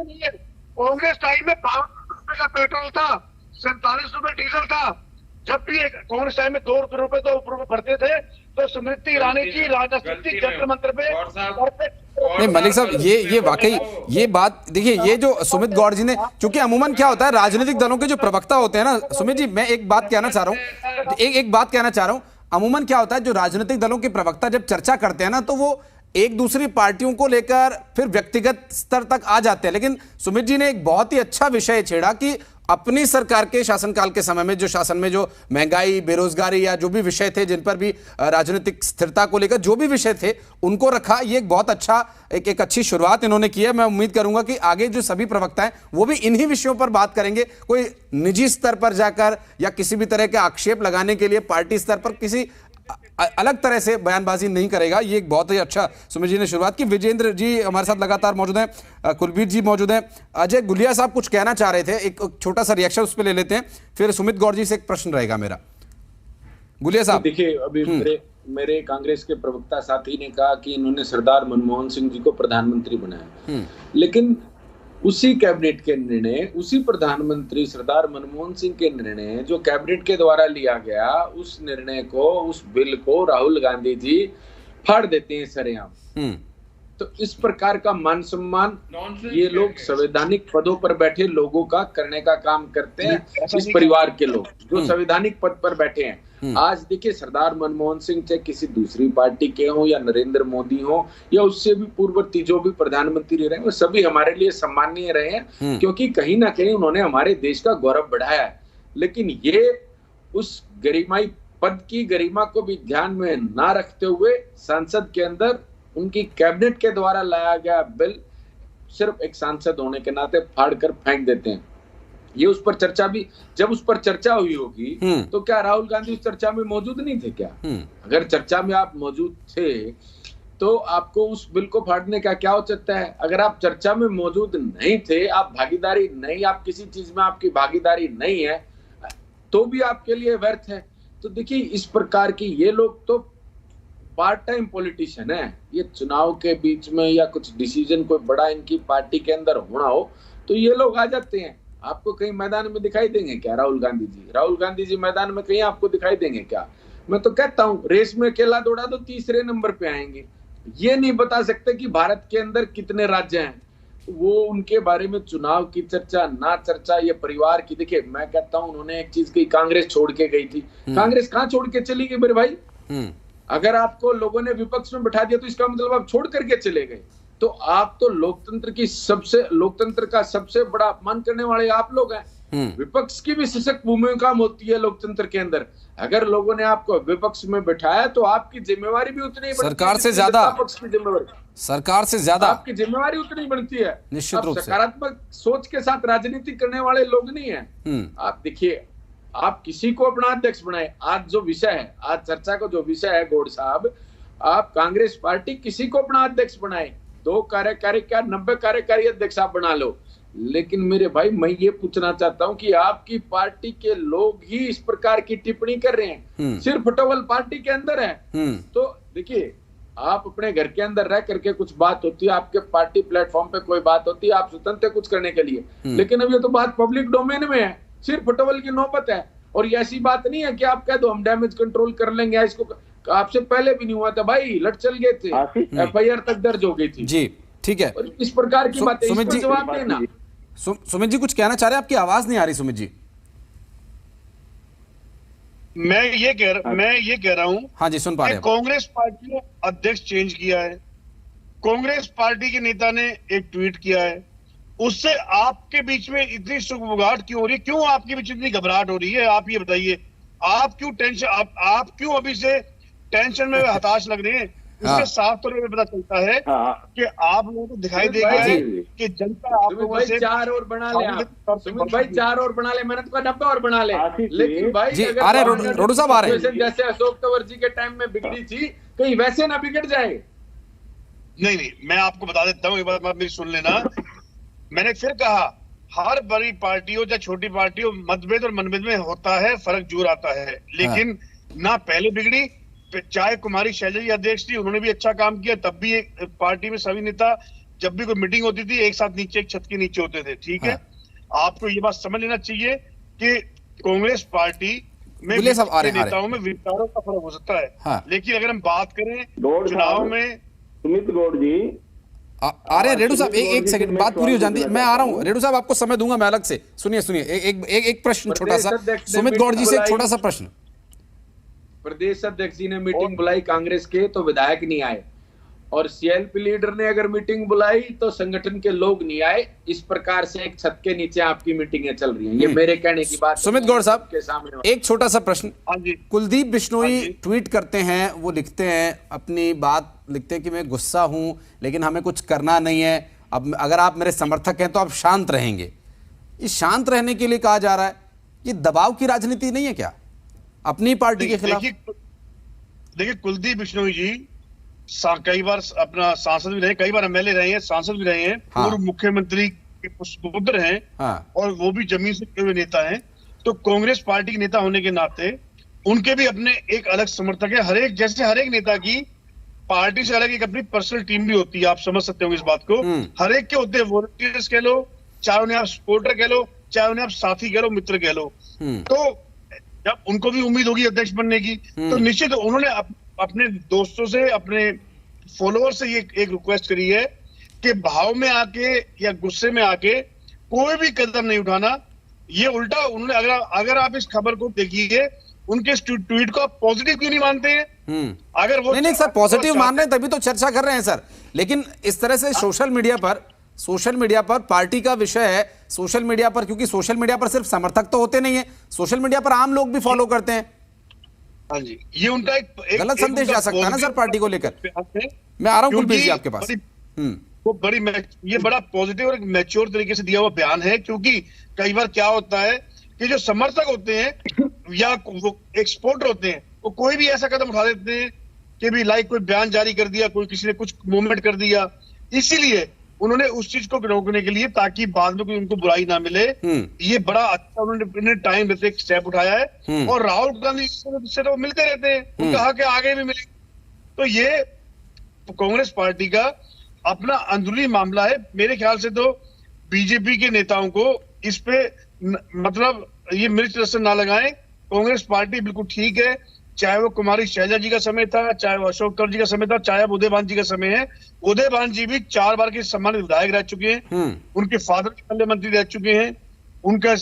नहीं है। कांग्रेस टाइम में 5 रुपए का पेट्रोल था, 47 रुपए डीजल था। जब भी कांग्रेस टाइम में 2 रुपए तो भरते थे, तो स्मृति ईरानी जी राजनीतिक जंतर मंत्र पे।
नहीं मलिक साहब, ये वाकई ये बात देखिए, ये जो सुमित गौड़ जी ने, चूंकि अमूमन क्या होता है, राजनीतिक दलों के जो प्रवक्ता होते हैं ना, सुमित जी मैं एक बात कहना चाह रहा हूँ, एक बात कहना चाह रहा हूँ, अमूमन क्या होता है, जो राजनीतिक दलों के प्रवक्ता जब चर्चा करते हैं ना, तो वो एक दूसरी पार्टियों को लेकर फिर व्यक्तिगत स्तर तक आ जाते हैं। लेकिन सुमित जी ने एक बहुत ही अच्छा विषय छेड़ा कि अपनी सरकार के शासनकाल के समय में, जो शासन में जो महंगाई, बेरोजगारी या जो भी विषय थे, जिन पर भी राजनीतिक स्थिरता को लेकर जो भी विषय थे, उनको रखा। ये एक बहुत अच्छा एक अच्छी शुरुआत इन्होंने की है। मैं उम्मीद करूंगा कि आगे जो सभी प्रवक्ता हैं वो भी इन्हीं विषयों पर बात करेंगे। कोई निजी स्तर पर जाकर या किसी भी तरह के आक्षेप लगाने के लिए पार्टी स्तर पर किसी अलग तरह से बयानबाजी नहीं करेगा। ये एक बहुत ही अच्छा सुमित जी ने शुरुआत की। विजेंद्र जी हमारे साथ लगातार मौजूद हैं, कुलबीर जी मौजूद हैं, अजय गुलिया साहब कुछ कहना चाह रहे थे, एक छोटा सा रिएक्शन उस पर ले लेते हैं, फिर सुमित गौड़ जी से एक प्रश्न रहेगा मेरा। गुलिया साहब,
देखिए अभी मेरे कांग्रेस के प्रवक्ता साथी ने कहा कि इन्होंने सरदार मनमोहन सिंह जी को प्रधानमंत्री बनाया, लेकिन उसी कैबिनेट के निर्णय, उसी प्रधानमंत्री सरदार मनमोहन सिंह के निर्णय जो कैबिनेट के द्वारा लिया गया, उस निर्णय को, उस बिल को राहुल गांधी जी फाड़ देते हैं सरेआम। तो इस प्रकार का मान सम्मान ये लोग संवैधानिक पदों पर बैठे लोगों का करने का काम करते हैं। इस परिवार के लोग जो संवैधानिक पद पर बैठे हैं, आज देखिए सरदार मनमोहन सिंह चाहे किसी दूसरी पार्टी के हो या नरेंद्र मोदी हो या उससे भी पूर्ववर्ती जो भी प्रधानमंत्री रहे, वो सभी हमारे लिए सम्मानीय रहे हैं, क्योंकि कहीं ना कहीं उन्होंने हमारे देश का गौरव बढ़ाया है। लेकिन ये उस गरिमाई पद की गरिमा को भी ध्यान में ना रखते हुए संसद के अंदर उनकी कैबिनेट के द्वारा लाया गया बिल सिर्फ एक सांसद होने के नाते फाड़ कर फेंक देते हैं। ये उस पर चर्चा भी, जब उस पर चर्चा हुई होगी तो क्या राहुल गांधी उस चर्चा में मौजूद नहीं थे क्या? अगर चर्चा में आप मौजूद थे तो आपको उस बिल को फाड़ने का क्या औचित्य है? अगर आप चर्चा में मौजूद नहीं थे, आप भागीदारी नहीं, आप किसी चीज में आपकी भागीदारी नहीं है, तो भी आपके लिए व्यर्थ है। तो देखिए इस प्रकार की ये लोग तो पार्ट टाइम पॉलिटिशियन है। ये चुनाव के बीच में या कुछ डिसीजन कोई बड़ा इनकी पार्टी के अंदर होना हो तो ये लोग आ जाते हैं। आपको कहीं मैदान में दिखाई देंगे क्या राहुल गांधी जी? राहुल गांधी जी मैदान में कहीं आपको दिखाई देंगे क्या? मैं तो कहता हूँ रेस में अकेला दौड़ा तो तीसरे नंबर पे आएंगे। ये नहीं बता सकते कि भारत के अंदर कितने राज्य हैं। वो उनके बारे में चुनाव की चर्चा ना चर्चा, ये परिवार की। देखिए मैं कहता हूँ उन्होंने एक चीज की, कांग्रेस छोड़ के गई थी। कांग्रेस कहाँ छोड़ के चली गई मेरे भाई? अगर आपको लोगों ने विपक्ष में बैठा दिया तो इसका मतलब आप छोड़ करके चले गए। तो आप तो लोकतंत्र का सबसे बड़ा अपमान करने वाले आप लोग हैं। विपक्ष की भी सशक्त भूमिका होती है लोकतंत्र के अंदर। अगर लोगों ने आपको विपक्ष में बैठाया तो आपकी जिम्मेवारी भी उतनी बनती है,
सरकार से ज्यादा
आपकी जिम्मेवारी उतनी बनती है।
निश्चित रूप से
सकारात्मक सोच के साथ राजनीति करने वाले लोग नहीं है। आप देखिए, आप किसी को अपना अध्यक्ष बनाए। आज जो विषय है, आज चर्चा का जो विषय है गौड़ साहब, आप कांग्रेस पार्टी किसी को अपना अध्यक्ष बनाए, 2 कार्यकारी क्या 90 कार्यकारी अध्यक्ष आप बना लो। लेकिन मेरे भाई मैं ये पूछना चाहता हूं कि आपकी पार्टी के लोग ही इस प्रकार की टिप्पणी कर रहे हैं, सिर्फ टोवल पार्टी के अंदर है। तो देखिए, आप अपने घर के अंदर रह करके कुछ बात होती है, आपके पार्टी प्लेटफॉर्म पे कोई बात होती है, आप स्वतंत्र कुछ करने के लिए। लेकिन अब ये तो बात पब्लिक डोमेन में है, सिर्फ टोवल की नौबत है। और ये ऐसी बात नहीं है कि आप कह दो हम डैमेज कंट्रोल कर लेंगे, इसको आपसे पहले भी नहीं हुआ था भाई, लट चल गए थे, FIR तक दर्ज हो गई थी
जी। ठीक है,
और इस प्रकार की बातें, इस पर जवाब देना।
सुमित जी कुछ कहना चाह रहे हैं, आपकी आवाज नहीं आ रही सुमित जी।
मैं ये कह रहा हूं,
हाँ जी सुन पा रहे हैं।
कांग्रेस पार्टी ने अध्यक्ष चेंज किया है, कांग्रेस पार्टी के नेता ने एक ट्वीट किया है, उससे आपके बीच में इतनी सुगबुगाहट क्यों हो रही है? क्यों आपके बीच इतनी घबराहट हो रही है? आप ये बताइए, आप क्यों टेंशन, आप क्यों अभी से टेंशन में हताश लग रहे हैं? इससे साफ तौर पर पता चलता है कि आप लोगों को दिखाई देगा कि जनता आप लोगों से
4 और बना ले, सुमित भाई 4 और बना ले, मैंने तो 90 और बना ले, लेकिन भाई
जी अरे रोडू साहब आ रहे हैं,
जैसे अशोक तंवर जी के टाइम में बिगड़ी थी, कहीं वैसे ना बिगड़ जाए।
नहीं, मैं आपको बता देता हूँ, एक बात मेरी सुन लेना। मैंने फिर कहा, हर बड़ी पार्टी हो चाहे छोटी पार्टी हो, मतभेद और मनभेद में होता है, फर्क जरूर आता है, लेकिन ना पहले बिगड़ी, चाहे कुमारी शैलजा जी अध्यक्ष थी, उन्होंने भी अच्छा काम किया, तब भी एक पार्टी में सभी नेता जब भी कोई मीटिंग होती थी एक साथ नीचे एक छत के नीचे होते थे, ठीक है। आपको ये बात समझ लेना चाहिए कि कांग्रेस पार्टी में नेताओं में विचारों का फर्क हो सकता है, लेकिन अगर हम बात करें चुनाव में,
सुमित गौड़ जी
आ रहे हैं। रेडू साहब एक सेकंड, बात पूरी हो जाती है, मैं आ रहा हूं। रेडू साहब आपको समय दूंगा मैं अलग से। सुनिए एक प्रश्न छोटा सा सुमित गौड़ जी से, एक छोटा सा प्रश्न।
प्रदेश अध्यक्ष जी ने मीटिंग बुलाई कांग्रेस के, तो विधायक नहीं आए, और CLP लीडर ने अगर मीटिंग बुलाई तो संगठन के लोग नहीं आए। इस प्रकार से एक छत के नीचे आपकी मीटिंगें चल रही हैं, ये मेरे कहने की बात।
सुमित गौड़ साहब के सामने एक छोटा सा प्रश्न। कुलदीप बिश्नोई ट्वीट करते हैं, वो लिखते हैं अपनी बात, लिखते हैं कि मैं गुस्सा हूं लेकिन हमें कुछ करना नहीं है, अब अगर आप मेरे समर्थक हैं तो आप शांत रहेंगे। ये शांत रहने के लिए कहा जा रहा है, ये दबाव की राजनीति नहीं है क्या अपनी पार्टी के खिलाफ?
देखिए कुलदीप बिश्नोई जी कई बार अपना सांसद भी रहे, कई बार MLA रहे हैं, सांसद भी रहे हैं, पूर्व मुख्यमंत्री के पुत्र हैं, और वो भी जमीन से जुड़े हुए नेता हैं। तो कांग्रेस पार्टी के नेता होने के नाते उनके भी अपने एक अलग समर्थक है। हर एक नेता की पार्टी से अलग एक अपनी पर्सनल टीम भी होती है, आप समझ सकते होंगे इस बात को। हर एक के होते हैं, वॉलंटियर्स कह लो, चाहे उन्हें आप सपोर्टर कह लो, चाहे उन्हें आप साथी कह लो, मित्र कह लो। तो जब उनको भी उम्मीद होगी अध्यक्ष बनने की, तो निश्चित उन्होंने अपने दोस्तों से, अपने फॉलोअर से ये एक रिक्वेस्ट करी है कि भाव में आके या गुस्से में आके कोई भी कदम नहीं उठाना। ये उल्टा उन्होंने, अगर आप इस खबर को देखिए, उनके ट्वीट को आप पॉजिटिव क्यों नहीं मानते हैं? अगर वो
नहीं सर, पॉजिटिव मान रहे हैं तभी तो चर्चा कर रहे हैं सर, लेकिन इस तरह से सोशल मीडिया पर पार्टी का विषय है, सोशल मीडिया पर, क्योंकि सोशल मीडिया पर सिर्फ समर्थक तो होते नहीं है, सोशल मीडिया पर आम लोग भी फॉलो करते हैं।
हाँ जी, ये उनका एक
गलत संदेश जा सकता है ना सर पार्टी को लेकर। मैं आ रहा हूं कुलबीर जी आपके पास।
वो ये बड़ा पॉजिटिव और मैच्योर तरीके से दिया हुआ बयान है, क्योंकि कई बार क्या होता है कि जो समर्थक होते हैं या वो एक्सपोर्टर होते हैं, वो कोई भी ऐसा कदम उठा देते हैं कि भी लाइक कोई बयान जारी कर दिया, कोई किसी ने कुछ मूवमेंट कर दिया, इसीलिए उन्होंने उस चीज को रोकने के लिए, ताकि बाद में कोई उनको बुराई ना मिले, ये बड़ा अच्छा उन्होंने टाइम रहते एक स्टेप उठाया है। और राहुल गांधी से तो मिलते रहते हैं, कहा कि आगे भी मिले। तो ये कांग्रेस पार्टी का अपना अंदरूनी मामला है। मेरे ख्याल से तो बीजेपी के नेताओं को इस पे मतलब ये मिर्च रसन ना लगाएं। कांग्रेस पार्टी बिल्कुल ठीक है, चाहे वो कुमारी शैलजा जी का समय था, चाहे वो अशोक तंवर जी का समय था, चाहे अब उदयभान जी का समय है। उदयभान जी भी 4 बार के सम्मानित विधायक रह चुके हैं, उनके फादर केंद्रीय मंत्री रह चुके हैं, उनका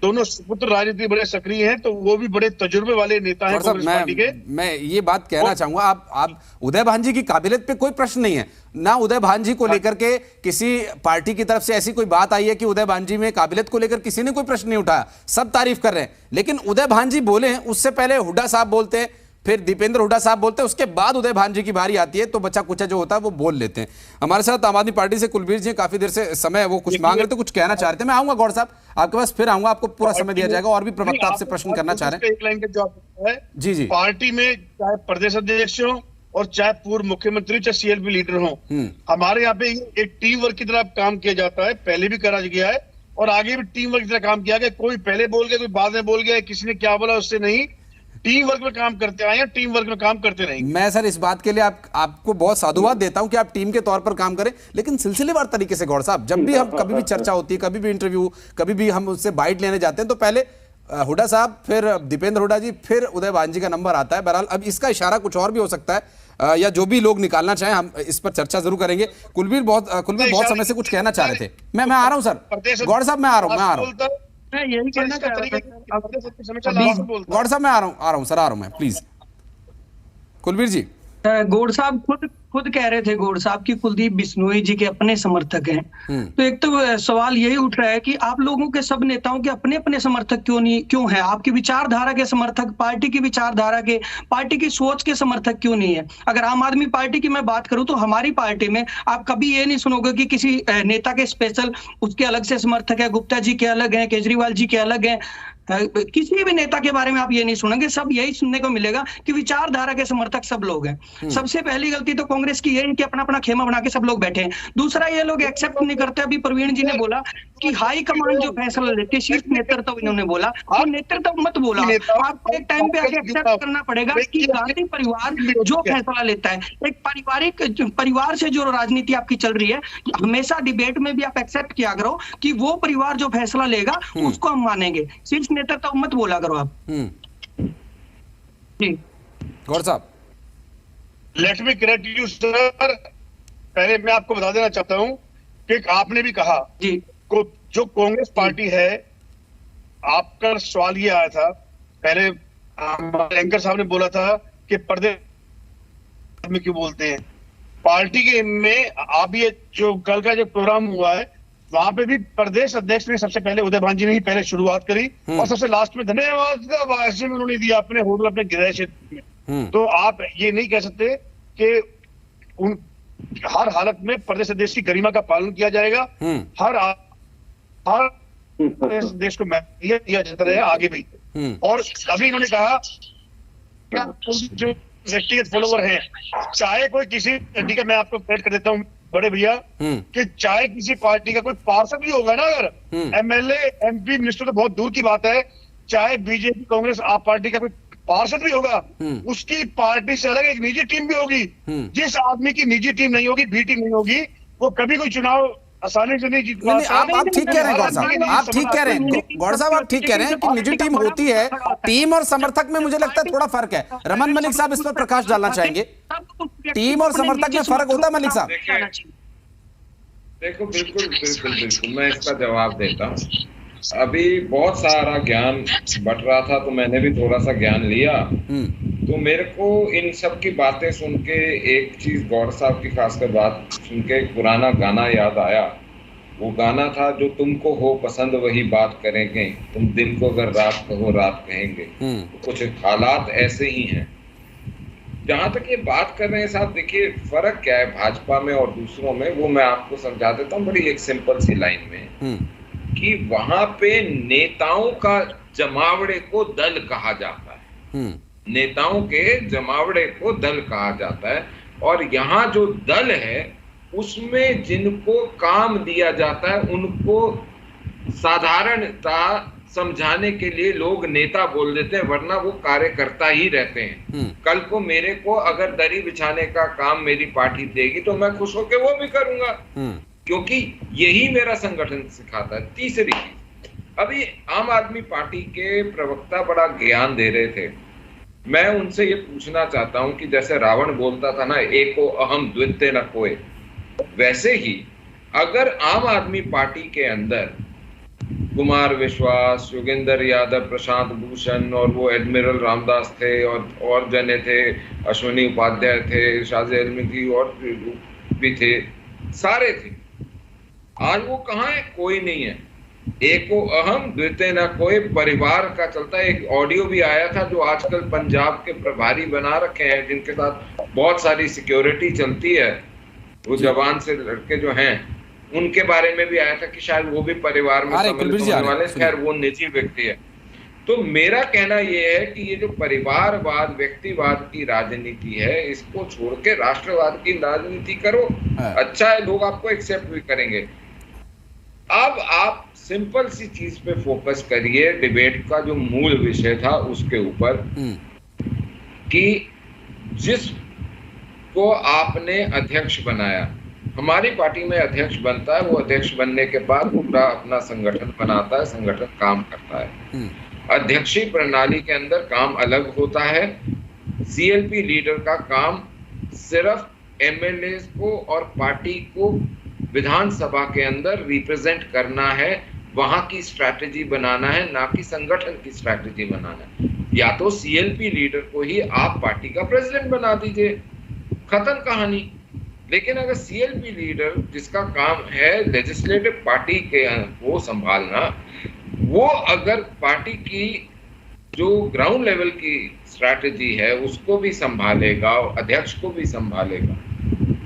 दोनों पुत्र राजनीति बड़े सक्रिय हैं, तो वो भी बड़े तजुर्बे वाले नेता हैं कांग्रेस पार्टी के।
मैं ये बात कहना चाहूंगा, आप उदयभान जी की काबिलियत पे कोई प्रश्न नहीं है ना, उदयभान जी को लेकर के किसी पार्टी की तरफ से ऐसी कोई बात आई है कि उदयभान जी में काबिलियत को लेकर किसी ने कोई प्रश्न नहीं उठाया, सब तारीफ कर रहे हैं। लेकिन उदयभान जी बोले, उससे पहले हुड्डा साहब बोलते हैं, फिर दीपेंद्र हुड्डा साहब बोलते हैं, उसके बाद उदयभान जी की बारी आती है, तो बच्चा कुचा जो होता है वो बोल लेते हैं। हमारे साथ आम आदमी पार्टी से कुलबीर जी, काफी देर से समय है, वो कुछ मांग रहे थे, कुछ कहना चाह रहे थे। मैं आऊंगा गौड़ साहब आपके पास, फिर आऊंगा, आपको पूरा समय दिया जाएगा, और भी प्रवक्ता आपसे प्रश्न करना चाह रहे हैं।
एक लाइन का जवाब है
जी।
पार्टी में चाहे प्रदेश अध्यक्ष हो और चाहे पूर्व मुख्यमंत्री, चाहे CLP लीडर हो, हमारे यहाँ पे एक टीम वर्क की तरह काम किया जाता है, पहले भी करा गया है और आगे भी टीम वर्क की तरह काम किया गया। कोई पहले बोल गया, कोई बाद में बोल गया, किसी ने क्या बोला उससे नहीं, टीम वर्क में काम करते आए हैं, टीम वर्क में काम करते रहेंगे।
मैं सर इस बात के लिए आपको बहुत साधुवाद देता हूं कि आप टीम के तौर पर काम करें, लेकिन सिलसिलेवार तरीके से गौड़ साहब, जब भी हम कभी भी चर्चा होती है, कभी भी इंटरव्यू, कभी भी हम उससे बाइट लेने जाते हैं, तो पहले हुड्डा साहब, फिर दीपेंद्र हुड्डा जी, फिर उदय भानजी का नंबर आता है। बहरहाल अब इसका इशारा कुछ और भी हो सकता है, या जो भी लोग निकालना चाहें, हम इस पर चर्चा जरूर करेंगे। कुलबीर बहुत समय से कुछ कहना चाह रहे थे। मैं आ रहा हूं सर, गौड़ साहब मैं आ रहा हूं
मैं यही कहना चाह रहा था।
गौड़ साहब मैं आ रहा हूं मैं, प्लीज। कुलबीर जी,
गौड़ साहब खुद कह रहे थे, गौड़ साहब की कुलदीप बिश्नोई जी के अपने समर्थक हैं। तो एक तो सवाल यही उठ रहा है कि आप लोगों के सब नेताओं के अपने अपने समर्थक क्यों हैं? आपकी विचारधारा के समर्थक, पार्टी की विचारधारा के, पार्टी की सोच के समर्थक क्यों नहीं है? अगर आम आदमी पार्टी की मैं बात करूं तो हमारी पार्टी में आप कभी ये नहीं सुनोगे कि किसी नेता के स्पेशल उसके अलग से समर्थक है, गुप्ता जी के अलग है, केजरीवाल जी के अलग है, किसी भी नेता के बारे में आप ये नहीं सुनेंगे। सब यही सुनने को मिलेगा कि विचारधारा के समर्थक सब लोग हैं। सबसे पहली गलती तो कांग्रेस की यही कि अपना अपना खेमा बना के सब लोग बैठे हैं। दूसरा, ये लोग एक्सेप्ट नहीं करते। अभी प्रवीण जी ने बोला कि हाई कमांड जो फैसला लेती है, शीर्ष नेतृत्व इन्होंने बोला, वो नेतृत्व मत बोला। आपको एक टाइम पे आके एक्सेप्ट करना पड़ेगा कि गांधी परिवार जो फैसला लेता है, एक पारिवारिक परिवार से जो राजनीति आपकी चल रही है, हमेशा डिबेट में भी आप एक्सेप्ट किया करो कि वो परिवार जो फैसला लेगा उसको हम मानेंगे। शीर्ष नेतृत्व तो मत बोला करो आप। जी
गौड़ साहब,
let me correct you sir. पहले मैं आपको बता देना चाहता हूं कि आपने भी कहा
जी
जो कांग्रेस पार्टी है, आपका सवाल ये आया था, पहले हमारे एंकर साहब ने बोला था कि पर्दे में क्यों बोलते हैं। पार्टी के में आप ये जो कल का जो प्रोग्राम हुआ है, वहां पे भी प्रदेश अध्यक्ष ने सबसे पहले उदय भानजी ने ही पहले शुरुआत करी और सबसे लास्ट में धन्यवाद का भाषण उन्होंने दिया अपने होटल, अपने गृह क्षेत्र में। तो आप ये नहीं कह सकते कि उन हर हालत में प्रदेश अध्यक्ष की गरिमा का पालन किया जाएगा। हर देश को दिया जाता है आगे भी। और अभी इन्होंने कहा जो व्यक्तिगत फॉलोवर हैं, चाहे कोई किसी पार्टी का, मैं आपको पेश कर देता हूँ बड़े भैया, कि चाहे किसी पार्टी का कोई पार्षद भी होगा ना, अगर एमएलए एमपी मिनिस्टर तो बहुत दूर की बात है, चाहे बीजेपी कांग्रेस आप पार्टी का कोई पार्षद भी होगा, उसकी पार्टी से अलग एक निजी टीम भी होगी। जिस आदमी की निजी टीम नहीं होगी, बी टीम नहीं होगी, वो कभी कोई चुनाव आसानी से नहीं जीत पाता।
आप ठीक कह रहे हैं गौड़ साहब, आप ठीक कह रहे हैं गौड़ साहब, आप ठीक कह रहे हैं कि निजी टीम होती है। टीम और समर्थक में मुझे लगता है थोड़ा फर्क है। रमन मलिक साहब इस पर प्रकाश डालना चाहेंगे। टीम और समर्थक में फर्क होता है मलिक साहब?
देखो बिल्कुल मैं इसका जवाब देता हूँ। अभी बहुत सारा ज्ञान बट रहा था तो मैंने भी थोड़ा सा ज्ञान लिया। तो मेरे को इन सब की बातें सुन के एक चीज गौड़ साहब की खासकर बात सुन के एक पुराना गाना याद आया। वो गाना था, जो तुमको हो पसंद वही बात करेंगे, तुम दिन को अगर रात कहो रात कहेंगे। तो कुछ हालात ऐसे ही हैं। जहां तक ये बात कर रहे हैं साहब, देखिए फर्क क्या है भाजपा में और दूसरों में, वो मैं आपको समझा देता हूँ बड़ी एक सिंपल सी लाइन में, कि वहां पे नेताओं का जमावड़े को दल कहा जाता है। नेताओं के जमावड़े को दल कहा जाता है। और यहाँ जो दल है उसमें जिनको काम दिया जाता है उनको साधारणता समझाने के लिए लोग नेता बोल देते हैं, वरना वो कार्यकर्ता ही रहते हैं। कल को मेरे को अगर दरी बिछाने का काम मेरी पार्टी देगी तो मैं खुश होकर वो भी करूंगा, क्योंकि यही मेरा संगठन सिखाता है। तीसरी चीज, अभी आम आदमी पार्टी के प्रवक्ता बड़ा ज्ञान दे रहे थे। मैं उनसे ये पूछना चाहता हूं कि जैसे रावण बोलता था ना, एको अहम द्वितीय न कोय, वैसे ही अगर आम आदमी पार्टी के अंदर कुमार विश्वास, योगेंद्र यादव, प्रशांत भूषण और वो एडमिरल रामदास थे और जने थे, अश्विनी उपाध्याय थे, शाज़ इल्मी थी और भी थे, सारे थे। आज वो कहाँ है? कोई नहीं है। एको अहम द्वितीय न कोई परिवार का चलता है। एक ऑडियो भी आया था जो आजकल पंजाब के प्रभारी बना रखे हैं, जिनके साथ बहुत सारी सिक्योरिटी चलती है, वो जवान से लड़के जो हैं, उनके बारे में भी आया था कि शायद वो भी परिवार में सम्मिलित होने वाले। खैर वो निजी व्यक्ति है। तो मेरा कहना यह है कि ये जो परिवारवाद, व्यक्तिवाद की राजनीति है, इसको छोड़ के राष्ट्रवाद की राजनीति करो। अच्छा है, लोग आपको एक्सेप्ट भी करेंगे। अब आप सिंपल सी चीज पे फोकस करिए, डिबेट का जो मूल विषय था उसके ऊपर, कि जिसको आपने अध्यक्ष बनाया, हमारी पार्टी में अध्यक्ष बनता है, वो अध्यक्ष बनने के बाद पूरा अपना संगठन बनाता है, संगठन काम करता है। अध्यक्षीय प्रणाली के अंदर काम अलग होता है। सीएलपी लीडर का काम सिर्फ एमएलए को और पार्टी को विधानसभा के अंदर रिप्रेजेंट करना है, वहां की स्ट्रैटेजी बनाना है, ना कि संगठन की स्ट्रैटेजी बनाना है। या तो सीएलपी लीडर को ही आप पार्टी का प्रेसिडेंट बना दीजिए, खत्म कहानी। लेकिन अगर सीएलपी लीडर जिसका काम है लेजिस्लेटिव पार्टी के वो संभालना, वो अगर पार्टी की जो ग्राउंड लेवल की स्ट्रैटेजी है उसको भी संभालेगा और अध्यक्ष को भी संभालेगा,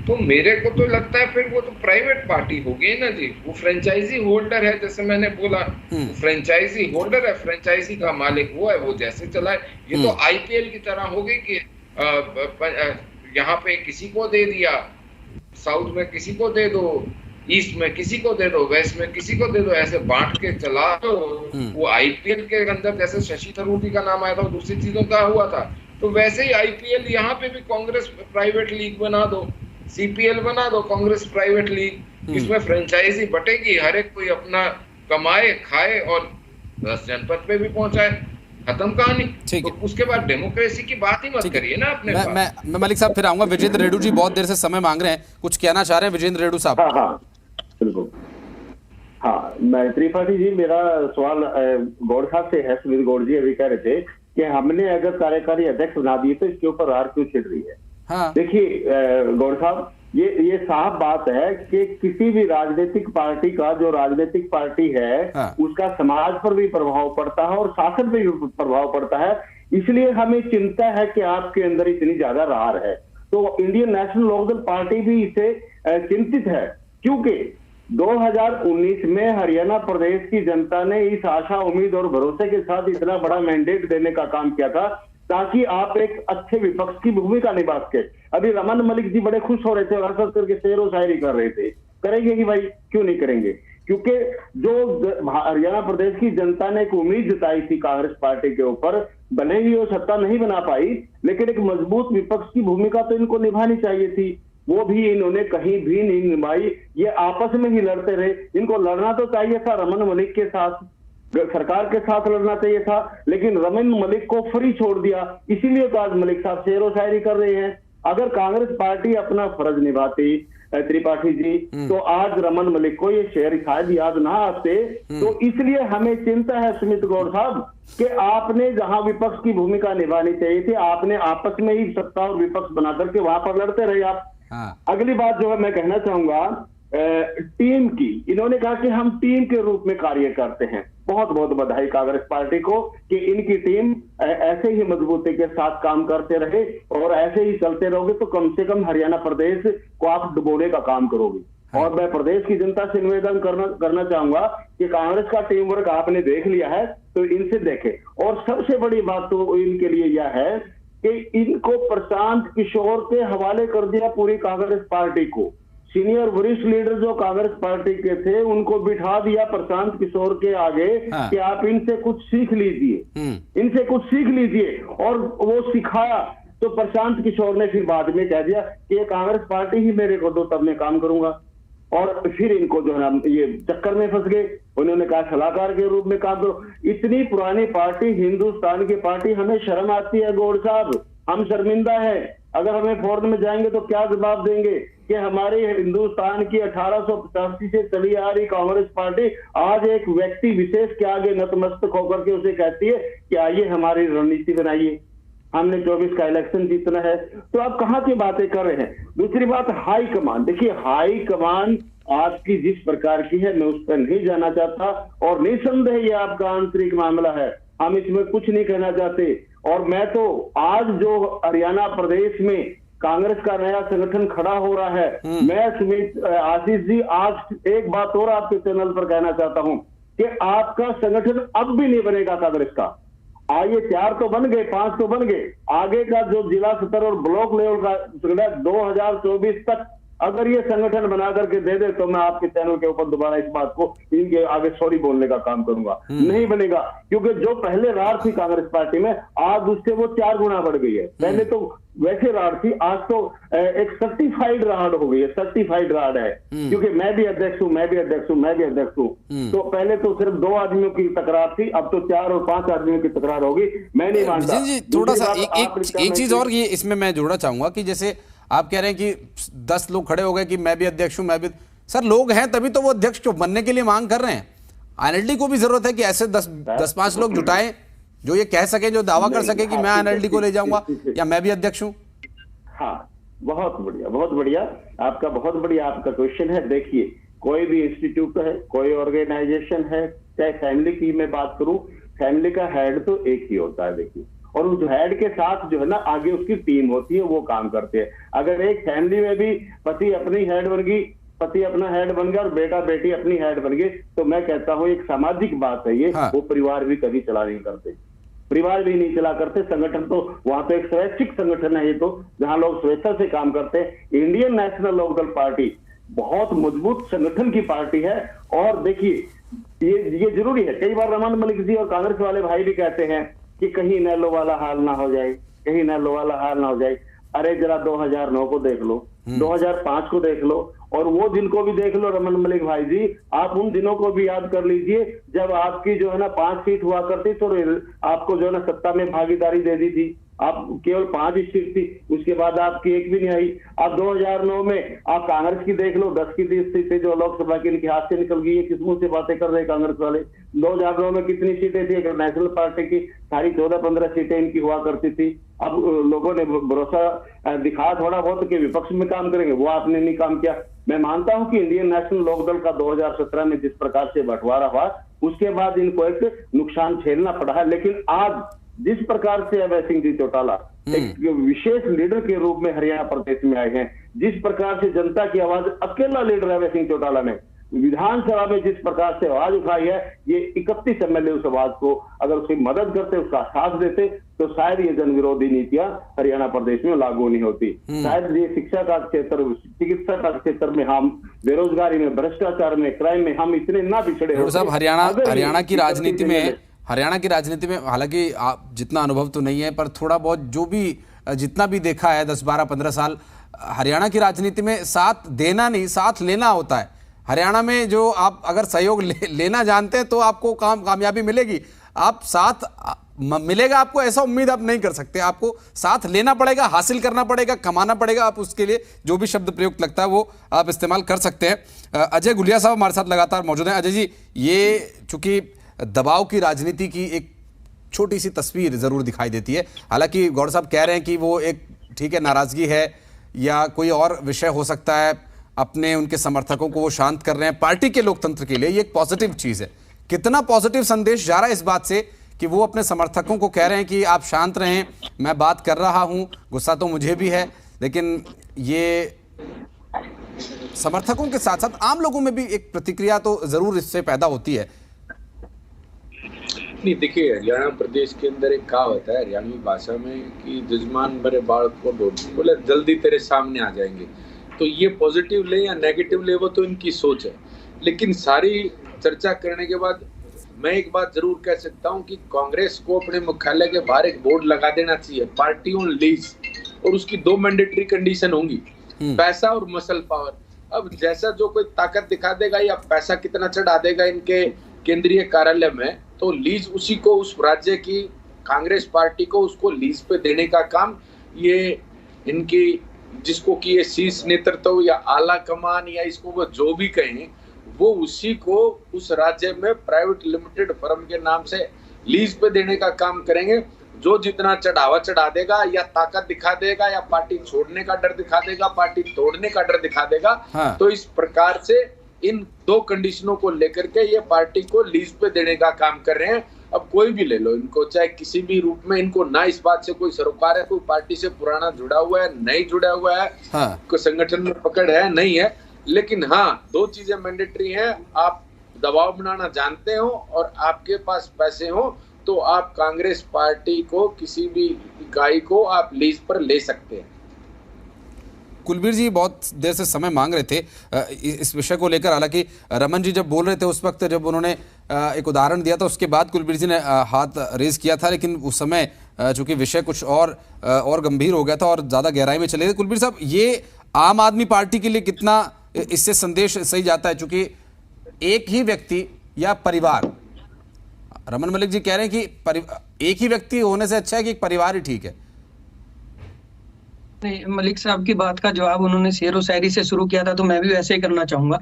तो मेरे को तो लगता है फिर वो तो प्राइवेट पार्टी होगी ना जी। वो फ्रेंचाइजी होल्डर है, जैसे मैंने बोला, फ्रेंचाइजी होल्डर है, फ्रेंचाइजी का मालिक वो है, वो जैसे चलाए। ये तो आईपीएल की तरह हो गई कि यहाँ पे किसी को दे दिया, साउथ में किसी को दे दो, ईस्ट में किसी को दे दो, वेस्ट में किसी को दे दो, ऐसे बांट के चला दो। वो आईपीएल के अंदर जैसे शशि थरूर का नाम आया था, दूसरी चीजों का हुआ था, तो वैसे ही आईपीएल यहाँ पे भी कांग्रेस प्राइवेट लीग बना दो, सीपीएल बना दो, कांग्रेस प्राइवेट लीग। इसमें फ्रेंचाइजी बटेगी, हर एक कोई अपना कमाए खाए और 10 जनपद पे भी पहुंचाए, खत्म कहानी। तो उसके बाद डेमोक्रेसी की बात ही मत करिए ना अपने।
मैं मलिक साहब फिर आऊंगा। विजेंद्र रेड्डू जी बहुत देर से समय मांग रहे हैं, कुछ कहना चाह रहे हैं विजेंद्र रेड्डू साहब?
हाँ बिल्कुल। हाँ, मैं त्रिपाठी जी, मेरा सवाल गौड़ साहब से है। सुमित गौड़ जी अभी कह रहे थे कि हमने अगर कार्यकारी अध्यक्ष बना दिए तो इसके ऊपर रार क्यों छिड़ रही है। हाँ। देखिए गौड़ साहब, ये साफ बात है कि किसी भी राजनीतिक पार्टी का जो राजनीतिक पार्टी है, हाँ, उसका समाज पर भी प्रभाव पड़ता है और शासन पर भी प्रभाव पड़ता है। इसलिए हमें चिंता है कि आपके अंदर इतनी ज्यादा रार है। तो इंडियन नेशनल लोकदल पार्टी भी इसे चिंतित है, क्योंकि 2019 में हरियाणा प्रदेश की जनता ने इस आशा, उम्मीद और भरोसे के साथ इतना बड़ा मैंडेट देने का काम किया था ताकि आप एक अच्छे विपक्ष की भूमिका निभा सके। अभी रमन मलिक जी बड़े खुश हो रहे थे और हंस करके शेर व शायरी कर रहे थे। करेंगे कि भाई, क्यों नहीं करेंगे? क्योंकि जो हरियाणा प्रदेश की जनता ने एक उम्मीद जताई थी कांग्रेस पार्टी के ऊपर, भले ही वो सत्ता नहीं बना पाई, लेकिन एक मजबूत विपक्ष की भूमिका तो इनको निभानी चाहिए थी। वो भी इन्होंने कहीं भी नहीं निभाई। ये आपस में ही लड़ते रहे। इनको लड़ना तो चाहिए था रमन मलिक के साथ, सरकार के साथ लड़ना चाहिए था, लेकिन रमन मलिक को फ्री छोड़ दिया। इसीलिए तो आज मलिक साहब शेर व शायरी कर रहे हैं। अगर कांग्रेस पार्टी अपना फर्ज निभाती त्रिपाठी जी, तो आज रमन मलिक को ये शेर शायद याद ना आते। तो इसलिए हमें चिंता है सुमित गौड़ साहब कि आपने जहां विपक्ष की भूमिका निभानी चाहिए थी, आपने आपस में ही सत्ता और विपक्ष बना करके वहां पर लड़ते रहे आप। हाँ। अगली बात जो है मैं कहना चाहूंगा टीम की। इन्होंने कहा कि हम टीम के रूप में कार्य करते हैं। बहुत बहुत बधाई कांग्रेस पार्टी को कि इनकी टीम ऐसे ही मजबूती के साथ काम करते रहे और ऐसे ही चलते रहोगे तो कम से कम हरियाणा प्रदेश को आप डुबोने का काम करोगे। हाँ। और मैं प्रदेश की जनता से निवेदन करना चाहूंगा कि कांग्रेस का टीम वर्क आपने देख लिया है तो इनसे देखें। और सबसे बड़ी बात तो इनके लिए यह है कि इनको प्रशांत किशोर के हवाले कर दिया पूरी कांग्रेस पार्टी को। सीनियर वरिष्ठ लीडर जो कांग्रेस पार्टी के थे उनको बिठा दिया प्रशांत किशोर के आगे। हाँ। कि आप इनसे कुछ सीख लीजिए, इनसे कुछ सीख लीजिए। और वो सिखाया तो प्रशांत किशोर ने फिर बाद में कह दिया कि ये कांग्रेस पार्टी ही मेरे को दो तब मैं काम करूंगा। और फिर इनको जो है ना ये चक्कर में फंस गए। उन्होंने कहा सलाहकार के रूप में काम करो। इतनी पुरानी पार्टी, हिंदुस्तान की पार्टी, हमें शर्म आती है गौड़ साहब, हम शर्मिंदा है। अगर हमें फॉरेन में जाएंगे तो क्या जवाब देंगे कि हमारे हिंदुस्तान की 1885 से चली आ रही कांग्रेस पार्टी आज एक व्यक्ति विशेष के आगे नतमस्तक होकर के उसे कहती है कि आइए हमारी रणनीति बनाइए, हमने 24 का इलेक्शन जीतना है। तो आप कहाँ की बातें कर रहे हैं? दूसरी बात हाई कमान। देखिए हाई कमान आपकी जिस प्रकार की है मैं उस पर नहीं जाना चाहता और निसंदेह ये आपका आंतरिक मामला है, हम इसमें कुछ नहीं कहना चाहते। और मैं तो आज जो हरियाणा प्रदेश में कांग्रेस का नया संगठन खड़ा हो रहा है, मैं सुमित आशीष जी आज एक बात और आपके चैनल पर कहना चाहता हूं कि आपका संगठन अब भी नहीं बनेगा कांग्रेस का। आइए 4 तो बन गए, 5 तो बन गए, आगे का जो जिला स्तर और ब्लॉक लेवल का 2024 तक अगर ये संगठन बना करके दे दे तो मैं आपके चैनल के ऊपर दोबारा इस बात को इनके आगे सॉरी बोलने का काम करूंगा। नहीं बनेगा, क्योंकि जो पहले रार थी कांग्रेस पार्टी में, आज उससे वो 4 गुना बढ़ गई है। पहले तो वैसे राड थी, आज तो एक सर्टिफाइड राड हो गई है, सर्टिफाइड राड है, क्योंकि मैं भी अध्यक्ष हूं, मैं भी अध्यक्ष हूं, मैं भी अध्यक्ष हूं। तो पहले तो सिर्फ 2 आदमियों की तकरार थी, अब तो 4 और 5 आदमियों की तकरार होगी। मैं नहीं मानता
जी, थोड़ा सा एक चीज और ये इसमें मैं जोड़ना चाहूंगा कि जैसे आप कह रहे हैं कि 10 लोग खड़े हो गए कि मैं भी अध्यक्ष हूं, मैं भी, सर लोग हैं तभी तो वो अध्यक्ष बनने के लिए मांग कर रहे हैं। एनएलडी को भी जरूरत है कि ऐसे 10-5 लोग जुटाएं जो ये कह सके, जो दावा कर सके कि मैं एनएलडी को ले जाऊंगा या मैं भी अध्यक्ष हूं।
हाँ, बहुत बढ़िया, बहुत बढ़िया, आपका बहुत बढ़िया आपका क्वेश्चन है। देखिए, कोई भी इंस्टीट्यूट है, कोई ऑर्गेनाइजेशन है, चाहे फैमिली की मैं बात करूं, फैमिली का हेड तो एक ही होता है। देखिए, और उस हेड के साथ जो है ना आगे उसकी टीम होती है, वो काम करते हैं। अगर एक फैमिली में भी पति अपनी हेड बन गई, पति अपना हेड बन गया और बेटा बेटी अपनी हेड बन गई, तो मैं कहता हूं एक सामाजिक बात है ये। हाँ। वो परिवार भी कभी चला नहीं करते, परिवार भी नहीं चला करते। संगठन तो वहां पे एक स्वैच्छिक संगठन है ये तो, जहां लोग स्वेच्छा से काम करते हैं। इंडियन नेशनल लोकदल पार्टी बहुत मजबूत संगठन की पार्टी है। और देखिए ये जरूरी है, कई बार रमन मलिक जी और कांग्रेस वाले भाई भी कहते हैं कि कहीं नैलो वाला हाल ना हो जाए, कहीं नैलो वाला हाल ना हो जाए। अरे जरा 2009 को देख लो, 2005 को देख लो, और वो दिन को भी देख लो रमन मलिक भाई जी। आप उन दिनों को भी याद कर लीजिए जब आपकी जो है ना 5 सीट हुआ करती तो आपको जो है ना सत्ता में भागीदारी दे दी थी। आप केवल 5 सीट थी, उसके बाद आपकी एक भी नहीं आई। अब 2009 में आप कांग्रेस की देख लो, 10 की सीटें जो लोकसभा के इनके हाथ से निकल गई है। किस मुंह से बातें कर रहे हैं कांग्रेस वाले? 2009 में कितनी सीटें थी? अगर नेशनल पार्टी की सारी 14-15 सीटें इनकी हुआ करती थी। अब लोगों ने भरोसा दिखा थोड़ा बहुत कि विपक्ष में काम करेंगे, वो आपने नहीं काम किया। मैं मानता हूं कि इंडियन नेशनल लोकदल का 2017 में जिस प्रकार से बंटवारा हुआ, उसके बाद इनको एक नुकसान झेलना पड़ा है। लेकिन आज जिस प्रकार से अभय सिंह जी चौटाला एक विशेष लीडर के रूप में हरियाणा प्रदेश में आए हैं, जिस प्रकार से जनता की आवाज अकेला लीडर अभय सिंह चौटाला ने विधानसभा में जिस प्रकार से आवाज उठाई है, ये 31 एमएलए उस आवाज को अगर उसकी मदद करते, उसका साथ देते, तो शायद ये जन विरोधी नीतियां हरियाणा प्रदेश में लागू नहीं होती। शायद ये शिक्षा का क्षेत्र, चिकित्सा का क्षेत्र में हम, बेरोजगारी में, भ्रष्टाचार में, क्राइम में हम इतने ना पिछड़े हो।
साहब, हरियाणा की राजनीति में हालांकि आप जितना अनुभव तो नहीं है, पर थोड़ा बहुत जो भी जितना भी देखा है 10, 12, 15 साल, हरियाणा की राजनीति में साथ देना नहीं, साथ लेना होता है। हरियाणा में जो आप अगर सहयोग लेना जानते हैं तो आपको कामयाबी मिलेगी। आप साथ मिलेगा आपको, ऐसा उम्मीद आप नहीं कर सकते। आपको साथ लेना पड़ेगा, हासिल करना पड़ेगा, कमाना पड़ेगा। आप उसके लिए जो भी शब्द प्रयुक्त लगता है वो आप इस्तेमाल कर सकते हैं। अजय गुलिया साहब हमारे साथ लगातार मौजूद हैं। अजय जी, ये चूंकि दबाव की राजनीति की एक छोटी सी तस्वीर जरूर दिखाई देती है। हालांकि गौड़ साहब कह रहे हैं कि वो एक ठीक है नाराजगी है या कोई और विषय हो सकता है, अपने उनके समर्थकों को वो शांत कर रहे हैं। पार्टी के लोकतंत्र के लिए ये एक पॉजिटिव चीज है। कितना पॉजिटिव संदेश जा रहा है इस बात से कि वो अपने समर्थकों को कह रहे हैं कि आप शांत रहें, मैं बात कर रहा हूं, गुस्सा तो मुझे भी है, लेकिन ये समर्थकों के साथ साथ आम लोगों में भी एक प्रतिक्रिया तो जरूर इससे पैदा होती है।
नहीं, देखिए, हरियाणा प्रदेश के अंदर एक कहावत है हरियाणवी भाषा में कि जजमान बड़े बाढ़ को बोले जल्दी तेरे सामने आ जाएंगे। तो ये पॉजिटिव ले या नेगेटिव ले, वो तो इनकी सोच है। लेकिन सारी चर्चा करने के बाद मैं एक बात जरूर कह सकता हूं कि कांग्रेस को अपने मुख्यालय के बाहर एक बोर्ड लगा देना चाहिए, पार्टी ऑन लीज, और उसकी 2 मैंडेटरी कंडीशन होंगी, पैसा और मसल पावर। अब जैसा जो कोई ताकत दिखा देगा या पैसा कितना चढ़ा देगा इनके केंद्रीय कार्यालय में, तो लीज उसी को, उस राज्य की कांग्रेस पार्टी को उसको लीज पे देने का काम ये इनकी, जिसको कि ये शीर्ष नेतृत्व या आला कमान या इसको वो जो भी कहें, वो उसी को उस राज्य में प्राइवेट लिमिटेड फर्म के नाम से लीज पे देने का काम करेंगे। जो जितना चढ़ावा चढ़ा देगा या ताकत दिखा देगा या पार्टी छोड़ने का डर दिखा देगा, पार्टी तोड़ने का डर दिखा देगा। हाँ। तो इस प्रकार से इन 2 कंडीशनों को लेकर के ये पार्टी को लीज पे देने का काम कर रहे हैं। अब कोई भी ले लो इनको, चाहे किसी भी रूप में, इनको ना इस बात से कोई सरोकार है, कोई पार्टी से पुराना जुड़ा हुआ है, नहीं जुड़ा हुआ है, हाँ। कोई संगठन में पकड़ है, नहीं है। लेकिन हाँ, 2 चीजें मैंडेटरी हैं। आप दबाव बनाना जानते हो और आपके पास पैसे हो तो आप कांग्रेस पार्टी को, किसी भी इकाई को आप लीज पर ले सकते हैं।
कुलबीर जी बहुत देर से समय मांग रहे थे इस विषय को लेकर। हालांकि रमन जी जब बोल रहे थे उस वक्त जब उन्होंने एक उदाहरण दिया था उसके बाद कुलबीर जी ने हाथ रेज किया था, लेकिन उस समय चूंकि विषय कुछ और गंभीर हो गया था और ज़्यादा गहराई में चले गए। कुलबीर साहब, ये आम आदमी पार्टी के लिए कितना इससे संदेश सही जाता है, चूंकि एक ही व्यक्ति या परिवार, रमन मलिक जी कह रहे हैं कि एक ही व्यक्ति होने से अच्छा है कि एक परिवार ही ठीक है।
नहीं, मलिक साहब की बात का जवाब उन्होंने शेरो शायरी से शुरू किया था, तो मैं भी वैसे ही करना चाहूंगा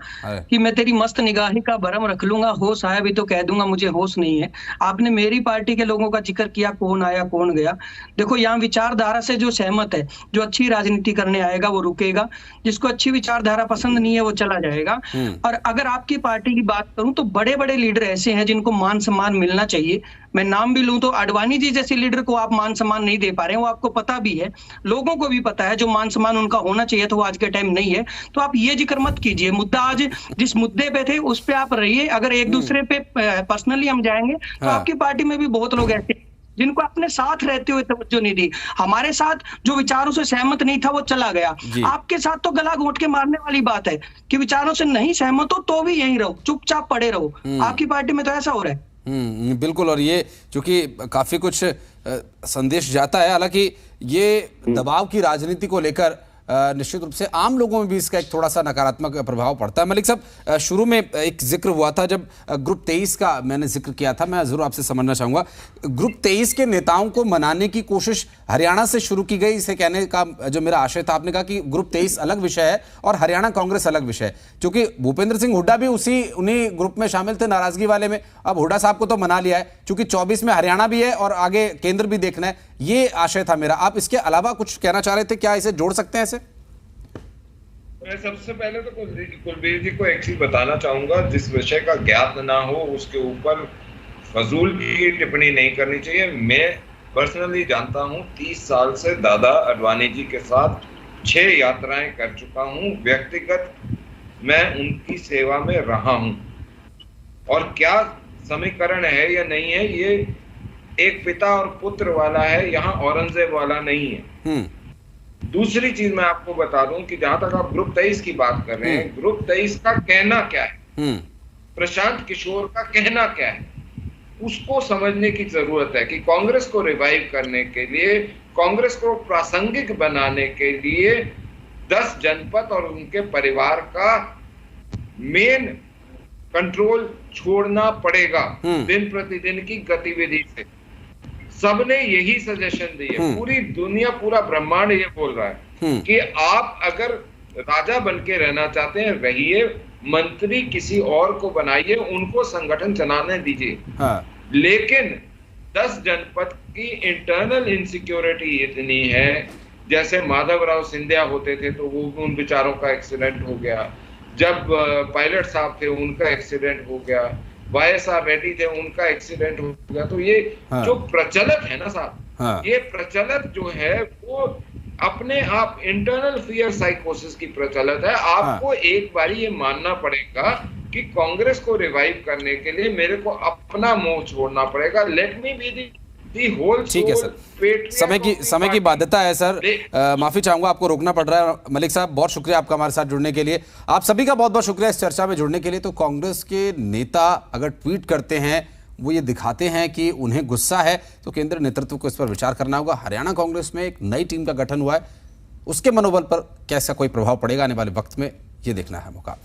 कि मैं तेरी मस्त निगाही का भरम रख लूंगा, होश आया भी तो कह दूंगा मुझे होश नहीं है। आपने मेरी पार्टी के लोगों का जिक्र किया, कौन आया कौन गया। देखो, यहाँ विचारधारा से जो सहमत है, जो अच्छी राजनीति करने आएगा वो रुकेगा, जिसको अच्छी विचारधारा पसंद नहीं है वो चला जाएगा। और अगर आपकी पार्टी की बात करूं तो बड़े बड़े लीडर ऐसे हैं जिनको मान सम्मान मिलना चाहिए। मैं नाम भी लूं तो आडवाणी जी जैसे लीडर को आप मान सम्मान नहीं दे पा रहे हैं, वो आपको पता भी है, लोगों को भी पता है। जो मान सम्मान उनका होना चाहिए तो वो आज के टाइम नहीं है। तो आप ये जिक्र मत कीजिए, मुद्दा आज जिस मुद्दे पे थे उस पे आप रहिए। अगर एक दूसरे पे पर्सनली हम जाएंगे तो आपकी पार्टी में भी बहुत लोग ऐसे जिनको अपने साथ रहते हुए तवज्जो नहीं दी। हमारे साथ जो विचारों से सहमत नहीं था वो चला गया, आपके साथ तो गला घोंट के मारने वाली बात है कि विचारों से नहीं सहमत हो तो भी यहीं रहो, चुपचाप पड़े रहो। आपकी पार्टी में तो ऐसा हो रहा है।
बिल्कुल, और ये चूंकि काफी कुछ संदेश जाता है। हालांकि ये दबाव की राजनीति को लेकर निश्चित रूप से आम लोगों में भी इसका एक थोड़ा सा नकारात्मक प्रभाव पड़ता है। मलिक साहब, शुरू में एक जिक्र हुआ था जब ग्रुप 23 का मैंने जिक्र किया था, मैं जरूर आपसे समझना चाहूंगा, ग्रुप 23 के नेताओं को मनाने की कोशिश हरियाणा से शुरू की गई, इसे कहने का जो मेरा आशय था, आपने कहा कि ग्रुप 23 अलग विषय है और हरियाणा कांग्रेस अलग विषय है। क्योंकि भूपेंद्र सिंह हुड्डा भी उन्हीं ग्रुप में शामिल थे, नाराजगी वाले में। अब हुड्डा साहब को तो मना लिया है, चूंकि 24 में हरियाणा भी है और आगे केंद्र भी देखना है, ये आशय था मेरा। आप इसके अलावा कुछ कहना चाह रहे थे, क्या इसे जोड़ सकते हैं इसे?
मैं सबसे पहले तो कुलबीर जी को एक चीज बताना चाहूंगा, जिस विषय का ज्ञात ना हो उसके ऊपर फजूल की टिप्पणी नहीं करनी चाहिए। मैं पर्सनली जानता हूं, 30 साल से दादा अडवाणी जी के साथ 6 यात्राएं कर चुका हूं, व्यक्तिगत मैं उनकी सेवा में रहा हूं। और क्या समीकरण है या नहीं है, ये एक पिता और पुत्र वाला है, यहाँ औरंगजेब वाला नहीं है। दूसरी चीज मैं आपको बता दूं कि जहां तक आप ग्रुप 23 की बात कर रहे हैं, ग्रुप 23 का कहना क्या है, प्रशांत किशोर का कहना क्या है, उसको समझने की जरूरत है कि कांग्रेस को रिवाइव करने के लिए, कांग्रेस को प्रासंगिक बनाने के लिए 10 जनपद और उनके परिवार का मेन कंट्रोल छोड़ना पड़ेगा दिन प्रतिदिन की गतिविधि से। सबने यही सजेशन दी है, पूरी दुनिया, पूरा ब्रह्मांड ये बोल रहा है कि आप अगर राजा बन के रहना चाहते हैं रहिए, मंत्री किसी और को बनाइए, उनको संगठन चलाने दीजिए। लेकिन 10 जनपद की इंटरनल इनसिक्योरिटी इतनी है, जैसे माधवराव सिंधिया होते थे तो वो उन बेचारों का एक्सीडेंट हो गया, जब पायलट साहब थे उनका एक्सीडेंट हो गया, YSR रेड्डी थे उनका एक्सीडेंट हो गया। तो ये जो प्रचलित है ना साहब, ये प्रचलित जो है वो अपने आप इंटरनल फियर साइकोसिस की प्रचलित है। आपको एक बारी ये मानना पड़ेगा कि कांग्रेस को रिवाइव करने के लिए मेरे को अपना मोह छोड़ना पड़ेगा। Let me be the whole.
ठीक है सर, समय की बाध्यता है सर, माफी चाहूंगा, आपको रोकना पड़ रहा है। मलिक साहब, बहुत शुक्रिया आपका हमारे साथ जुड़ने के लिए। आप सभी का बहुत बहुत शुक्रिया इस चर्चा में जुड़ने के लिए। तो कांग्रेस के नेता अगर ट्वीट करते हैं, वो ये दिखाते हैं कि उन्हें गुस्सा है, तो केंद्रीय नेतृत्व को इस पर विचार करना होगा। हरियाणा कांग्रेस में एक नई टीम का गठन हुआ है, उसके मनोबल पर कैसा कोई प्रभाव पड़ेगा आने वाले वक्त में, ये देखना है मौका।